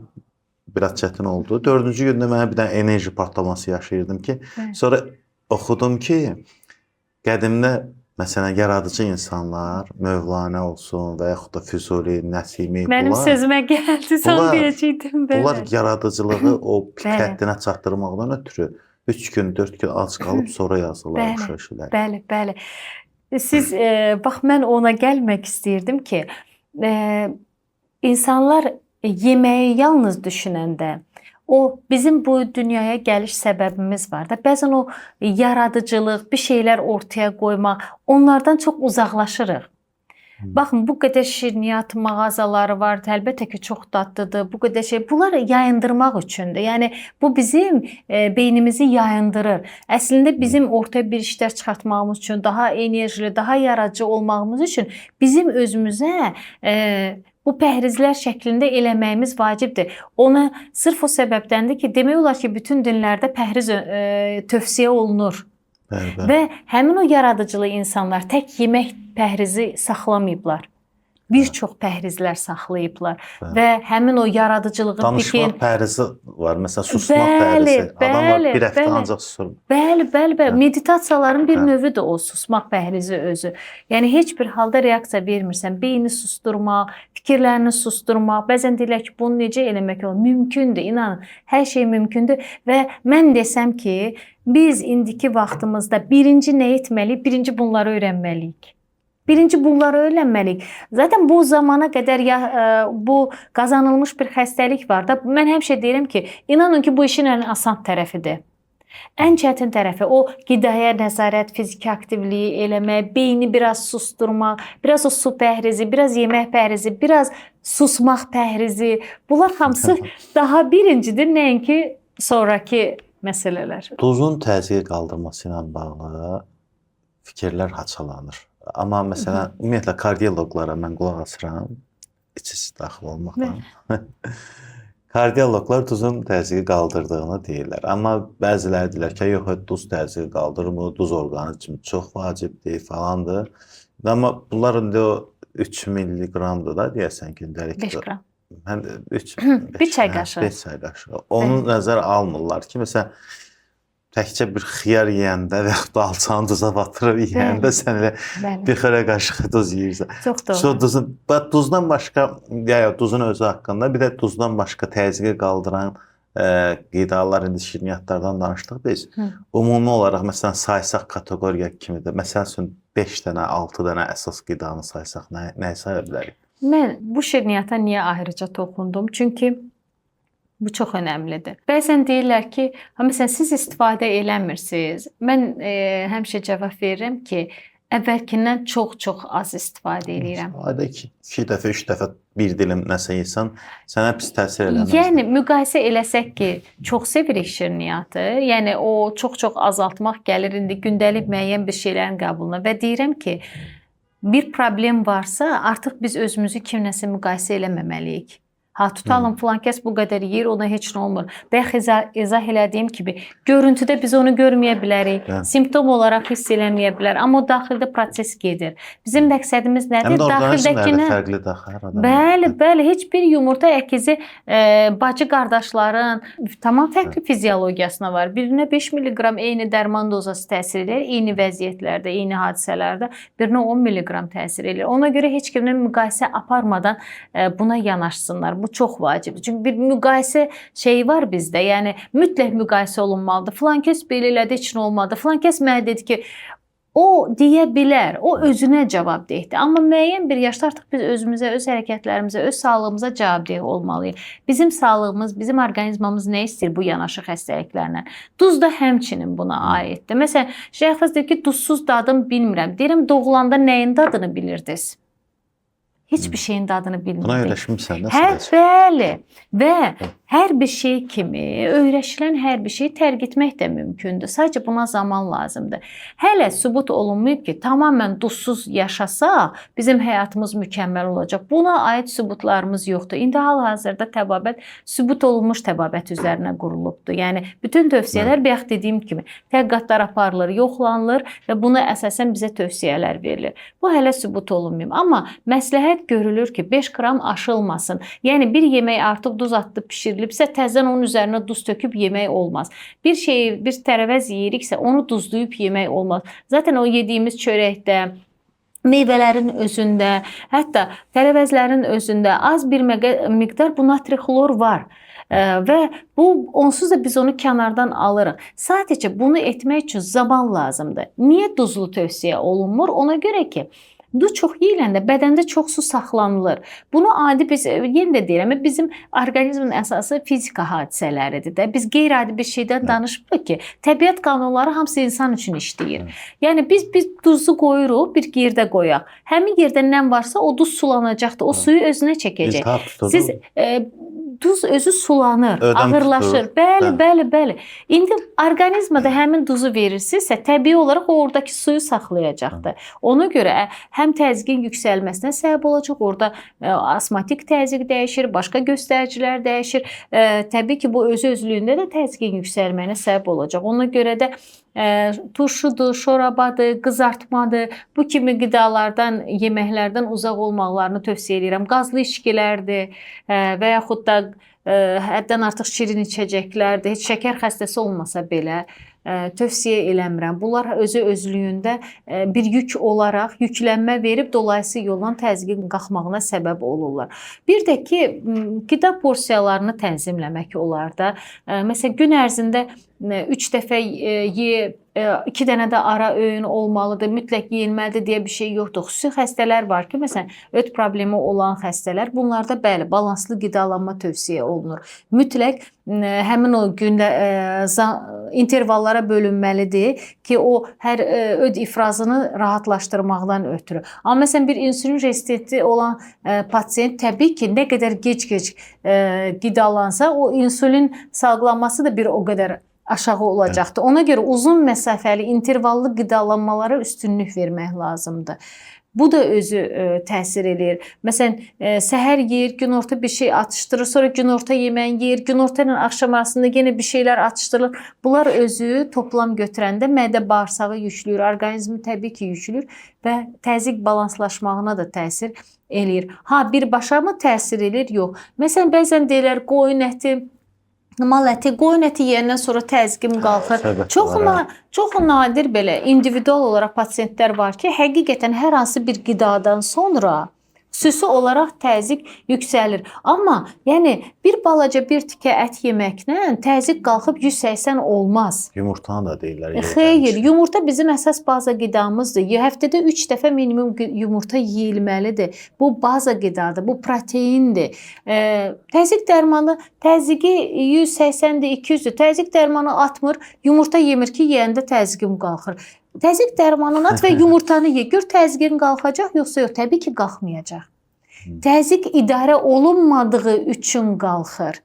Speaker 2: biraz çətin oldu. 4-cü gündə mənə bir dənə enerji partlaması yaşayırdım ki, sonra oxudum ki, qədimdə Məsələn, yaradıcı insanlar, Mövlana olsun və yaxud da Füzuli, Nəsimi,
Speaker 1: Mənim sözümə gəldi, sən deyəcəkdin belə.
Speaker 2: Bunlar yaradıcılığı o pik
Speaker 1: Bəli.
Speaker 2: həddinə çatdırmaqdan ötürü 3 gün, 4 gün ac qalıb sonra yazırlar bu şeyləri.
Speaker 1: Bəli, bəli. Siz bax mən ona gəlmək istəyirdim ki, insanlar yeməyi yalnız düşünəndə o bizim bu dünyaya gəliş səbəbimiz var da. Bəzən o yaradıcılıq, bir şeylər ortaya qoymaq, onlardan çox uzaqlaşırıq. Baxın, bu qədər şirniyyat mağazaları var, əlbəttə ki, çox dadlıdır, bu qədər şey. Bunlar yayındırmaq üçündür. Yəni, bu bizim beynimizi yayındırır. Əslində, bizim ortaya bir işlər çıxartmağımız üçün, daha enerjili, daha yaradıcı olmağımız üçün bizim özümüzə bu pəhrizlər şəklində eləməyimiz vacibdir. Ona sırf o səbəbdəndir ki, demək olar ki, bütün dinlərdə pəhriz tövsiyə olunur.
Speaker 2: Bəli, bəli.
Speaker 1: Və həmin o yaradıcılı insanlar tək yemək pəhrizi saxlamayıblar. Bir çox pəhrizlər saxlayıblar və həmin o yaradıcılığı
Speaker 2: danışmaq pəhrizi var. Məsələn, susmaq pəhrizi. Adam var bir həftə ancaq susur.
Speaker 1: Bəli. Meditasiyaların bir növüdür o susmaq pəhrizi özü. Yəni heç bir halda reaksiya vermirsən. Beyni susturmaq, fikirlərini susturmaq. Bəzən deyirlər ki, bunu necə eləmək olur? Mümkündür, inanın. Hər şey mümkündür və mən desəm ki, biz indiki vaxtımızda birinci nə etməliyik? Birinci bunları öyrənməliyik. Bunları öyrənməliyik. Zaten bu zamana qədər bu qazanılmış bir xəstəlik var da. Mən həmişə deyirəm ki, inanın ki, bu işin ən asan tərəfidir. Ən çətin tərəfi o qidaya nəzarət, fiziki aktivliyi eləmək, beyni biraz susturmaq, biraz o su pəhrizi, biraz yemək pəhrizi, biraz susmaq pəhrizi. Bunlar hamısı daha birincidir, nəinki sonraki məsələlər.
Speaker 2: Duzun təzyiqi qaldırması ilə bağlı fikirlər haçalanır. Amma məsələn, ümumiyyətlə kardioloqlara mən qulaq asıram, içisi daxil olmaqla. Kardioloqlar duzun təzyiqi qaldırdığını deyirlər. Amma bəziləri deyirlər ki, yox, duz təzyiqi qaldırmır, duz orqanizm çox vacibdir falandır. Amma bunlar indi o 3 milliqramdır da deyəsən gündəlik.
Speaker 1: 5 qram.
Speaker 2: Mən 3
Speaker 1: bir çay qaşığı.
Speaker 2: 5 çay qaşığı. Onu nəzərə almırlar ki, məsələn təkcə bir xiyar yeyəndə və yaxud da alçanı duza batırıb yeyəndə sən elə bir xörə qaşığı duz yeyirsən.
Speaker 1: Çox doğru.
Speaker 2: Duzdan başqa, duzun özü haqqında bir də duzdan başqa təzyiqi qaldıran qidalar, indi şirniyyatlardan danışdıq biz. Ümumi olaraq, məsələn, saysaq kateqoriya kimidir. Məsəl üçün 5 dənə, 6 dənə əsas qidanı saysaq nəyi saya bilərik?
Speaker 1: Mən bu şirniyyata niyə ayrıca toxundum? Çünki bu çox önəmlidir. Bəzən deyirlər ki, məsələn, siz istifadə eləmirsiniz. Mən həmişə cavab verirəm ki, əvvəlkindən çox az istifadə edirəm.
Speaker 2: Ayda 2 dəfə, 3 dəfə bir dilim nəsə yesən, sənə pis təsir eləməz.
Speaker 1: Yəni, müqayisə eləsək ki, çox sevirik şirniyyatı. Yəni, o çox azaltmaq gəlir indi gündəlik müəyyən bir şeylərin qəbuluna və deyirəm ki, bir problem varsa, artıq biz özümüzü kimləsə müqayisə eləməməliyik. Tutalım filan kəs bu qədər yeyir, ona heç nə olmur. Bəx izah elədiyim kimi, görüntüdə biz onu görməyə bilərik, simptom olaraq hiss eləməyə bilər, amma o daxildə proses gedir. Bizim məqsədimiz nədir?
Speaker 2: Həm də orqanizmləri fərqlidir axı.
Speaker 1: Bəli, heç bir yumurta əkizi bacı qardaşların tamam fərqli fiziologiyasına var. Birinə 5 milliqram eyni dərman dozası təsir edir, eyni vəziyyətlərdə, eyni hadisələrdə, birinə 10 milliqram təsir edir. Ona görə heç kiminlə müqayisə aparmadan buna yanaşsınlar. Bu çox vacibdir. Çünki bir müqayisə şeyi var bizdə. Yəni mütləq müqayisə olunmalıdır. Filan kəs belə elədi, heç nə olmadı. Filan kəs mənə dedi ki, o deyə bilər, o özünə cavabdehdir. Amma müəyyən bir yaşda artıq biz özümüzə, öz hərəkətlərimizə, öz sağlığımıza cavabdeh olmalıyıq. Bizim sağlığımız, bizim orqanizmimiz nə istəyir bu yanaşı xəstəliklərlə? Duz da həmçinin buna aiddir. Məsələn, şəxs deyir ki, duzsuz dadım bilmirəm. Deyirəm, doğulanda nəyin dadını bilirdiniz? Heç bir şeyin dadını bilmirdik.
Speaker 2: Buna öyrəşmirsən, nəsə?
Speaker 1: Bəli. Və hər bir şey kimi öyrəşilən hər bir şeyi tərk etmək də mümkündür. Sadəcə buna zaman lazımdır. Hələ sübut olunmayıb ki, tamamilə duzsuz yaşasaq, bizim həyatımız mükəmməl olacaq. Buna aid sübutlarımız yoxdur. İndi hal-hazırda təbabət sübut olunmuş təbabət üzərinə qurulubdur. Yəni bütün tövsiyələr bayaq dediyim kimi tədqiqatlar aparılır, yoxlanılır və buna əsasən bizə tövsiyələr verilir. Bu hələ sübut olunmayıb. Amma məsləhət Diqqət görülür ki, 5 qram aşılmasın. Yəni bir yemək artıq duz atıb bişirilibsə, təzədən onun üzərinə duz töküb yemək olmaz. Bir şeyi, bir tərəvəz yeyiriksə, onu duzlayıb yemək olmaz. Zaten o yediyimiz çörəkdə, meyvələrin özündə, hətta tərəvəzlərin özündə az bir miqdar bu natri xlor var. Və bu onsuz da biz onu kənardan alırıq. Sadəcə bunu etmək üçün zaman lazımdır. Niyə duzlu tövsiyə olunmur? Ona görə ki, duz çox yeyiləndə bədəndə çox su saxlanılır. Bunu adi biz, yenə də deyirəm, bizim orqanizmin əsası fizika hadisələridir də. Biz qeyri-adi bir şeydən danışmırıq ki, təbiət qanunları hamısı insan üçün işləyir. Yəni biz duzu qoyuruq, bir yerdə qoyaq. Həmin yerdə nə varsa o duz sulanacaqdır. O suyu özünə çəkəcək. Siz duz özü sulanır, ağırlaşır. Bəli. İndi orqanizmada həmin duzu verirsinizsə, təbii olaraq o oradakı suyu saxlayacaqdır. Ona görə həm təzyiqin yüksəlməsinə səbəb olacaq, orada asmatik təzyiq dəyişir, başqa göstəricilər dəyişir. Təbii ki, bu özü-özlüyündə də təzyiqin yüksəlməyinə səbəb olacaq. Ona görə də turşudur, şorabadır, qızartmadır, bu kimi qidalardan, yeməklərdən uzaq olmaqlarını tövsiyə edirəm. Qazlı içkilərdir və yaxud da həddən artıq şirin içəcəklərdir. Heç şəkər xəstəsi olmasa belə tövsiyə eləmirəm. Bunlar özü-özlüyündə bir yük olaraq yüklənmə verib dolayısıyla yolla təzyiqin qalxmağına səbəb olurlar. Bir də ki, qida porsiyalarını tənzimləmək olar da. Məsələn, gün ərzində 3 dəfə ye, 2 dənə də ara öğün olmalıdır, mütləq yeyilməlidir deyə bir şey yoxdur. Xüsusi xəstələr var ki, məsələn, öd problemi olan xəstələr, bunlarda bəli, balanslı qidalanma tövsiyə olunur. Mütləq həmin o gündə intervallara bölünməlidir ki, o hər öd ifrazını rahatlaşdırmaqdan ötürü. Amma məsələn, bir insülin rezistenti olan pasiyent təbii ki, nə qədər gec-gec qidalansa, o insülin salgılanması da bir o qədər aşağı olacaqdır. Ona görə uzun məsafəli, intervallı qidalanmalara üstünlük vermək lazımdır. Bu da özü təsir edir. Məsələn, səhər yeyir, günorta bir şey atışdırır, sonra günorta yeməyin yeyir, günorta ilə axşam arasında yenə bir şeylər atışdırılır. Bunlar özü toplam götürəndə mədə bağırsağı yüklüyür, orqanizmi təbii ki yüklüyür və təzyiq balanslaşmağına da təsir eləyir. Birbaşa mı təsir eləyir? Yox. Məsələn, bəzən deyirlər qoyun əti, mal əti, qoyun əti yeyəndən sonra təzyiqim qalxır. Çox nadir belə individual olaraq pasiyentlər var ki, həqiqətən hər hansı bir qidadan sonra xüsusi olaraq təzyiq yüksəlir. Amma yəni bir balaca bir tikə ət yeməklə təzyiq qalxıb 180 olmaz.
Speaker 2: Yumurtanı da deyirlər.
Speaker 1: Xeyr, yumurta bizim əsas baza qidamızdır. Həftədə 3 dəfə minimum yumurta yeyilməlidir. Bu baza qidadır, bu proteindir. Təzyiq dərmanı təzyiqi 180-dir, 200-dür. Təzyiq dərmanı atmır, yumurta yemir ki, yeyəndə təzyiqim qalxır. Təzyiq dərmanını at və yumurtanı ye. Gör təzyiqin qalxacaq, yoxsa yox? Təbii ki, qalxmayacaq. Təzyiq idarə olunmadığı üçün qalxır.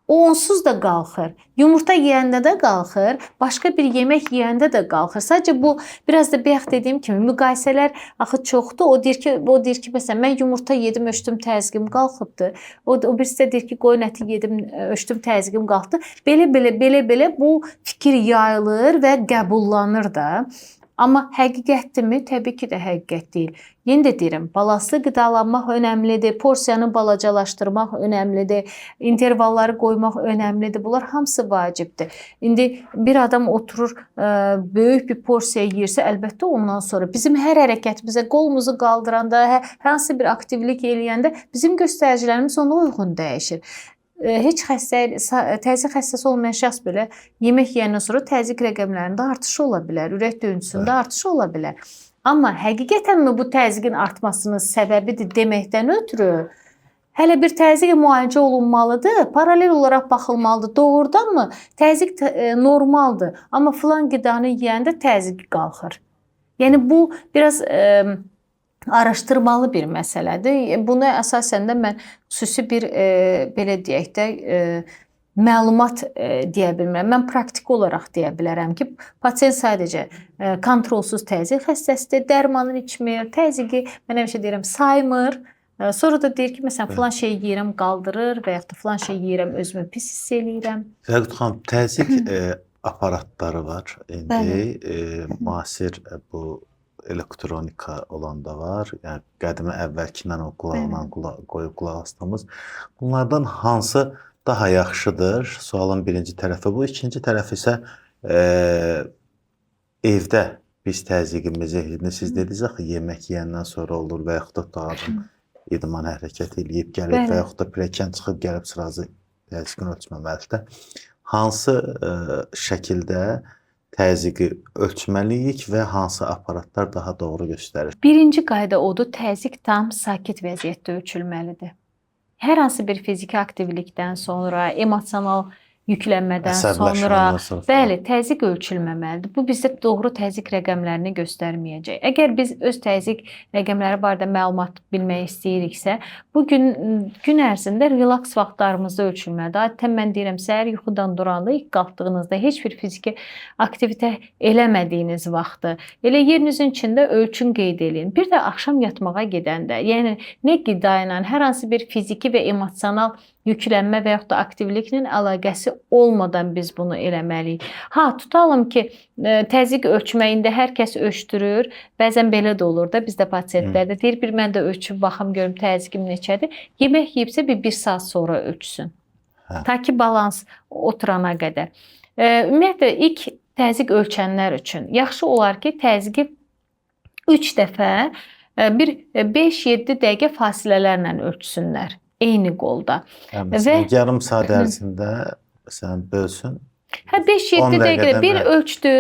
Speaker 1: O onsuz da qalxır. Yumurta yeyəndə də qalxır, başqa bir yemək yeyəndə də qalxır. Sadəcə bu biraz da bayaq dediyim kimi müqayisələr axı çoxdur. O deyir ki, məsələn mən yumurta yedim, ölçdüm, təzyiqim qalxıbdı. O birisi də deyir ki, qoyun əti yedim, ölçdüm, təzyiqim qalxdı. Belə bu fikir yayılır və qəbullanır da. Amma həqiqətdirmi? Təbii ki də həqiqət deyil. Yenə də deyirəm, balanslı qidalanmaq önəmlidir, porsiyanı balacalaşdırmaq önəmlidir, intervalları qoymaq önəmlidir. Bunlar hamısı vacibdir. İndi bir adam oturur, böyük bir porsiya yeyirsə, əlbəttə ondan sonra bizim hər hərəkətimizə, qolumuzu qaldıranda, hər hansı bir aktivlik eləyəndə bizim göstəricilərimiz ona uyğun dəyişir. Heç təzyiq xəstəsi olmayan şəxs belə yemək yeyəndən sonra təzyiq rəqəmlərində artışı ola bilər, ürək döyüntüsündə artışı ola bilər. Amma həqiqətənmi bu təzyiqin artmasının səbəbidir deməkdən ötürü hələ bir təzyiq müalicə olunmalıdır, paralel olaraq baxılmalıdır. Doğrudanmı təzyiq normaldır, amma filan qidanı yeyəndə təzyiq qalxır. Yəni bu biraz araşdırmalı bir məsələdir. Bunu əsasən də mən xüsusi bir belə deyək də məlumat deyə bilmirəm. Mən praktik olaraq deyə bilərəm ki, pasiyent sadəcə kontrolsuz təzyiq xəstəsidir, dərmanını içmir, təzyiqi mən həmişə deyirəm saymır. Sonra da deyir ki, məsələn filan şey yeyirəm, qaldırır və yaxud da filan şey yeyirəm, özümü pis hiss eləyirəm.
Speaker 2: Yaqut xanım, təzyiq aparatları var. İndi müasir bu elektronika olan da var. Yəni qədimi əvvəlkindən o qulağından qoyub qulaq asdığımız. Bunlardan hansı daha yaxşıdır? Sualın birinci tərəfi bu. İkinci tərəfi isə evdə biz təzyiqimizi, siz dediniz axı yemək yeyəndən sonra olur və yaxud da daha idman hərəkət eləyib gəlib və yaxud da pilləkən çıxıb gəlib sırası təzyiqini ölçməməlidir. Hansı şəkildə təzyiqi ölçməliyik və hansı aparatlar daha doğru göstərir?
Speaker 1: Birinci qayda odur, təzyiq tam sakit vəziyyətdə ölçülməlidir. Hər hansı bir fiziki aktivlikdən sonra, emosional yüklənmədən sonra, bəli, təzyiq ölçülməməlidir. Bu bizdə doğru təzyiq rəqəmlərini göstərməyəcək. Əgər biz öz təzyiq rəqəmləri barədə məlumat bilmək istəyiriksə, bu gün ərzində relaks vaxtlarımızda ölçülməlidir. Adətən mən deyirəm, səhər yuxudan duranda, ilk qalxdığınızda heç bir fiziki aktivitə eləmədiyiniz vaxtı, elə yerinizin içində ölçün qeyd edin. Bir də axşam yatmağa gedəndə, yəni nə qida ilə, hər hansı bir fiziki və emosional yüklənmə və yaxud da aktivliklə əlaqəsi olmadan biz bunu eləməliyik. Tutalım ki, təzyiq ölçməyində hər kəs ölçdürür. Bəzən belə də olur da, bizdə pasientlərdə deyir, bir mən də ölçüb baxım görüm təzyiqim neçədir. Yemək yeyibsə bir saat sonra ölçsün. Ta ki balans oturana qədər. Ümumiyyətlə ilk təzyiq ölçənlər üçün yaxşı olar ki, təzyiqi 3 dəfə bir 5-7 dəqiqə fasilələrlə ölçsünlər. Eyni qolda.
Speaker 2: Məsələn, yarım saat ərzində məsələn bölsün.
Speaker 1: 5-7 dəqiqədə bir ölçdü,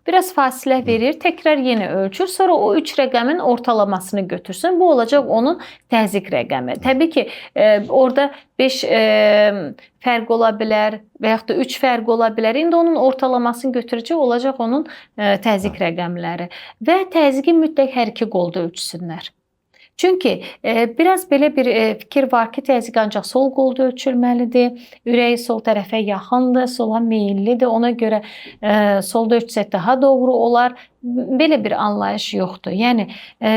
Speaker 1: biraz fasilə verir, təkrar yenə ölçür, sonra o 3 rəqəmin ortalamasını götürsün. Bu olacaq onun təzyiq rəqəmi. Təbii ki, orada 5 fərq ola bilər və yaxud da 3 fərq ola bilər. İndi onun ortalamasını götürəcək olacaq onun təzyiq rəqəmləri və təzyiqi mütləq hər iki qolda ölçsünlər. Çünki biraz belə bir fikir var ki, təzyiq ancaq sol qolda ölçülməlidir, ürəyi sol tərəfə yaxındır, sola meyillidir, ona görə solda ölçsək daha doğru olar. Belə bir anlayış yoxdur. Yəni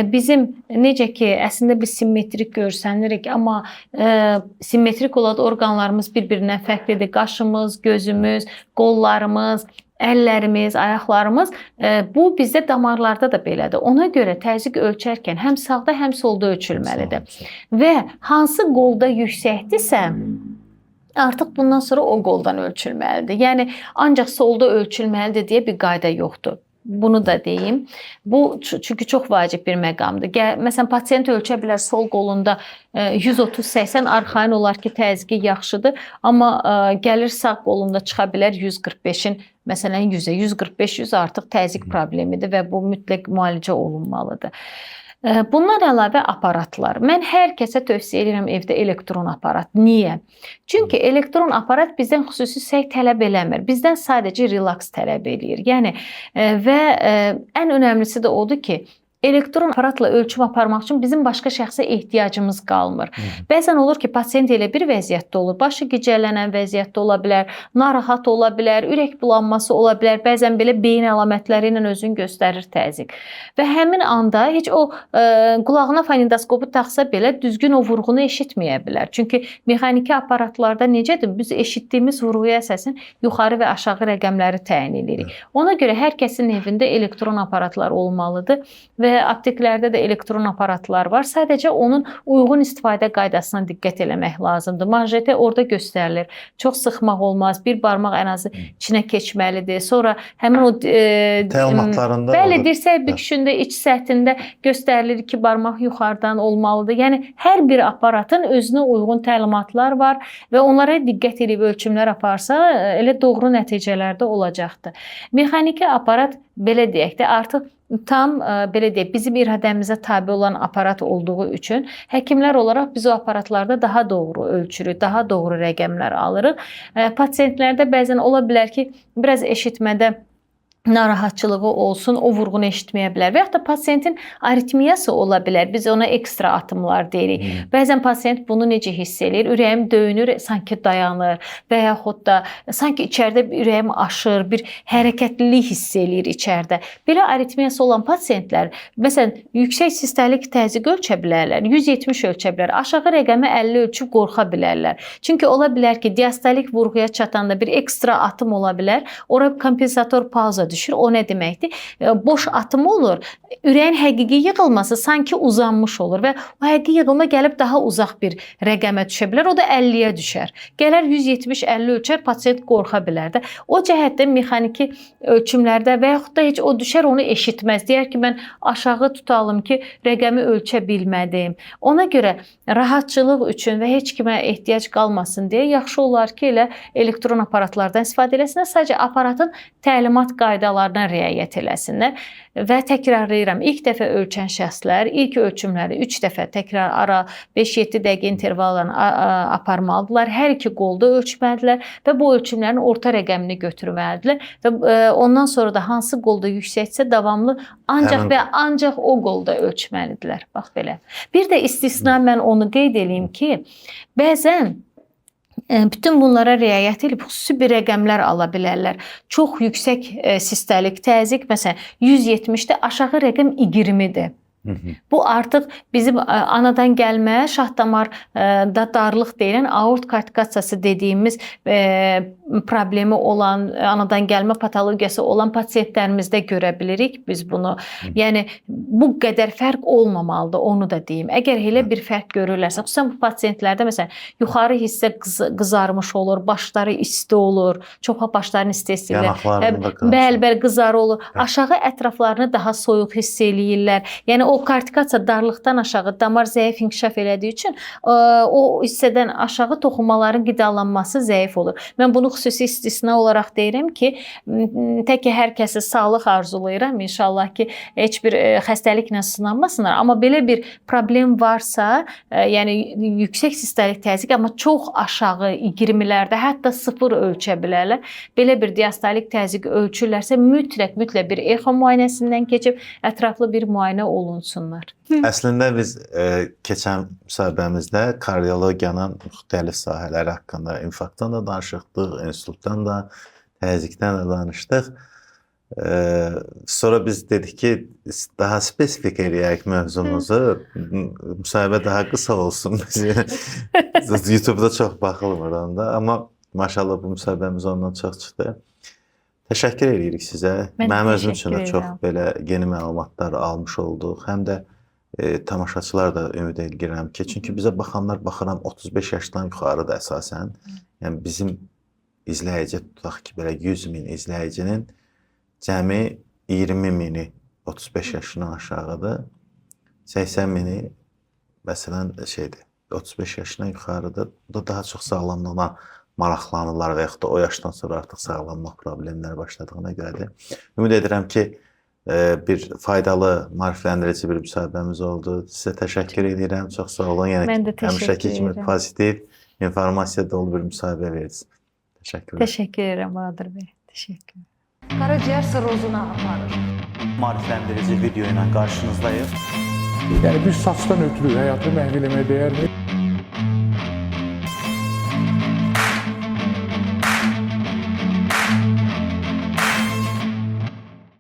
Speaker 1: bizim necə ki, əslində biz simmetrik görsənirik, amma simmetrik olan orqanlarımız bir-birindən fərqlidir. Qaşımız, gözümüz, qollarımız, əllərimiz, ayaqlarımız, bu bizdə damarlarda da belədir. Ona görə təzyiq ölçərkən həm sağda, həm solda ölçülməlidir. Və hansı qolda yüksəkdirsə, artıq bundan sonra o qoldan ölçülməlidir. Yəni ancaq solda ölçülməlidir deyə bir qayda yoxdur. Bunu da deyim. Bu çünki çox vacib bir məqamdır. Məsələn, pasiyent ölçə bilər sol qolunda 130-80 arxayın olar ki, təzyiqi yaxşıdır, amma gəlir sağ qolunda çıxa bilər 145-in məsələn 100-ə, 145-100 artıq təzyiq problemidir və bu mütləq müalicə olunmalıdır. Bundan əlavə aparatlar. Mən hər kəsə tövsiyə edirəm evdə elektron aparat. Niyə? Çünki elektron aparat bizdən xüsusi səy tələb eləmir. Bizdən sadəcə relaks tələb eləyir. Yəni və ən önəmlisi də odur ki, elektron aparatla ölçüm aparmaq üçün bizim başqa şəxsə ehtiyacımız qalmır. Bəzən olur ki, pasiyent elə bir vəziyyətdə olur, başı gicəllənən vəziyyətdə ola bilər, narahat ola bilər, ürək bulanması ola bilər, bəzən belə beyin əlamətləri ilə özünü göstərir təzyiq. Və həmin anda heç o qulağına fonendoskopu taxsa belə düzgün o vurğunu eşitməyə bilər. Çünki mexaniki aparatlarda necədir? Biz eşitdiyimiz vurğuya əsasən yuxarı və aşağı rəqəmləri təyin edirik. Ona görə hər kəsin evində elektron aparatlar olmalıdır və apteklərdə də elektron aparatlar var. Sadəcə onun uyğun istifadə qaydasına diqqət eləmək lazımdır. Manjete orada göstərilir. Çox sıxmaq olmaz. Bir barmaq ən azı içinə keçməlidir. Sonra həmin o
Speaker 2: təlimatlarında
Speaker 1: bəli, dirsək büküşündə iç səthində göstərilir ki, barmaq yuxarıdan olmalıdır. Yəni hər bir aparatın özünə uyğun təlimatlar var və onlara diqqət edib ölçümlər aparsa, elə doğru nəticələr də olacaqdır. Mexaniki aparat belə deyək də artıq tam belə deyək, bizim iradəmizə tabe olan aparat olduğu üçün həkimlər olaraq biz o aparatlarda daha doğru ölçürük, daha doğru rəqəmlər alırıq. Pasientlərdə bəzən ola bilər ki, biraz eşitmədə narahatçılığı olsun, o vurğunu eşitməyə bilər və yaxud da pasiyentin aritmiyası ola bilər. Biz ona ekstra atımlar deyirik. Bəzən pasiyent bunu necə hiss edir? Ürəyim döyünür, sanki dayanır və yaxud da sanki içəridə ürəyim aşır, bir hərəkətlilik hiss eləyir içəridə. Belə aritmiyası olan pasiyentlər, məsələn, yüksək sistolik təzyiq ölçə bilərlər, 170 ölçə bilər, aşağı rəqəmi 50 ölçüb qorxa bilərlər. Çünki ola bilər ki, diastolik vurğuya çatanda bir ekstra atım ola bilər, ora kompensator pauza düşür. O nə deməkdir? Boş atım olur. Ürəyin həqiqi yığılması sanki uzanmış olur və o həqiqi yığılma gəlib daha uzaq bir rəqəmə düşə bilər. O da 50-yə düşər. Gələr 170-50 ölçər, pasiyent qorxa bilər də. O cəhətdən mexaniki ölçümlərdə və yaxud da heç o düşər, onu eşitməz. Deyər ki, mən aşağı tutalım ki, rəqəmi ölçə bilmədim. Ona görə rahatçılıq üçün və heç kimə ehtiyac qalmasın deyə yaxşı olar ki, elə elektron aparatlardan istifadə eləsinlər. Sadəcə aparatın təlimat qaydalarına riayət eləsinlər. Və təkrarlayıram, ilk dəfə ölçən şəxslər ilk ölçümləri 3 dəfə təkrar ara 5-7 dəqiqə intervallarla aparmalıdırlar. Hər iki qolda ölçməlidirlər və bu ölçümlərin orta rəqəmini götürməlidirlər. Və ondan sonra da hansı qolda yüksəksə davamlı ancaq və ancaq o qolda ölçməlidirlər. Bax belə. Bir də istisna mən onu qeyd edeyim ki, bəzən bütün bunlara riayət edib xüsusi bir rəqəmlər ala bilərlər. Çox yüksək sistolik təzyiq, məsələn 170-də aşağı rəqəm 20-dir. Bu artıq bizim anadan gəlmə şah damarda darlıq deyilən aort kartikasiyası dediyimiz problemi olan, anadan gəlmə patologiyası olan pasiyentlərimizdə görə bilirik biz bunu. Yəni bu qədər fərq olmamalıdır, onu da deyim. Əgər elə bir fərq görürlərsə, xüsusən bu pasiyentlərdə məsələn yuxarı hissə qızarmış olur, başları isti olur, çox başlarını isti hiss edirlər. Bəli, qızarı olur. Aşağı ətraflarını daha soyuq hiss eləyirlər. Yəni o kartikasiya darlıqdan aşağı damar zəif inkişaf elədiyi üçün o hissədən aşağı toxunmaların qidalanması zəif olur. Mən bunu xüsusi istisna olaraq deyirəm ki, tək ki hər kəsə sağlıq arzulayıram. İnşallah ki, heç bir xəstəliklə sınanmasınlar. Amma belə bir problem varsa, yəni yüksək sistolik təzyiq, amma çox aşağı 20-lərdə, hətta 0 ölçə bilərlər. Belə bir diastolik təzyiq ölçürlərsə, mütləq bir exo müayinəsindən keçib ətraflı bir müayinə olunsunlar.
Speaker 2: Əslində biz keçən müsahibəmizdə kardiologiyanın müxtəlif sahələri haqqında, infarktdan da danışırdıq, insultdan da, təzyiqdən da danışdıq. Sonra biz dedik ki, daha spesifik eləyək mövzumuzu, müsahibə daha qısa olsun. YouTube-da çox baxılmır onda, amma maşallah bu müsahibəmiz ondan çox çıxdı. Təşəkkür edirik sizə. Mənim özüm üçün də çox belə yeni məlumatlar almış olduq. Həm də tamaşaçılar da ümid edirəm ki, çünki bizə baxanlar baxıram 35 yaşdan yuxarıdır əsasən. Yəni bizim izləyici tutaq ki, belə 100 min izləyicinin cəmi 20 mini 35 yaşından aşağıdır. 80 mini məsələn 35 yaşından yuxarıdır. Bu da daha çox sağlamlığa maraqlanırlar və yaxud da o yaşdan sonra artıq sağlamlıq problemləri başladığına görədir. Ümid edirəm ki, bir faydalı, maarifləndirici bir müsahibəmiz oldu. Sizə təşəkkür edirəm. Çox sağ olun. Yəni həmişəki kimi pozitiv, informasiya dolu bir müsahibə verdiniz. Təşəkkürlər.
Speaker 1: Təşəkkür edirəm Bahadır bəy. Təşəkkür. Qaraciyər sirrozuna aparır.
Speaker 2: Maarifləndirici video ilə qarşınızdayıq.
Speaker 3: Yəni bir saçdan ötürü həyatı məhv eləməyə dəyərmi?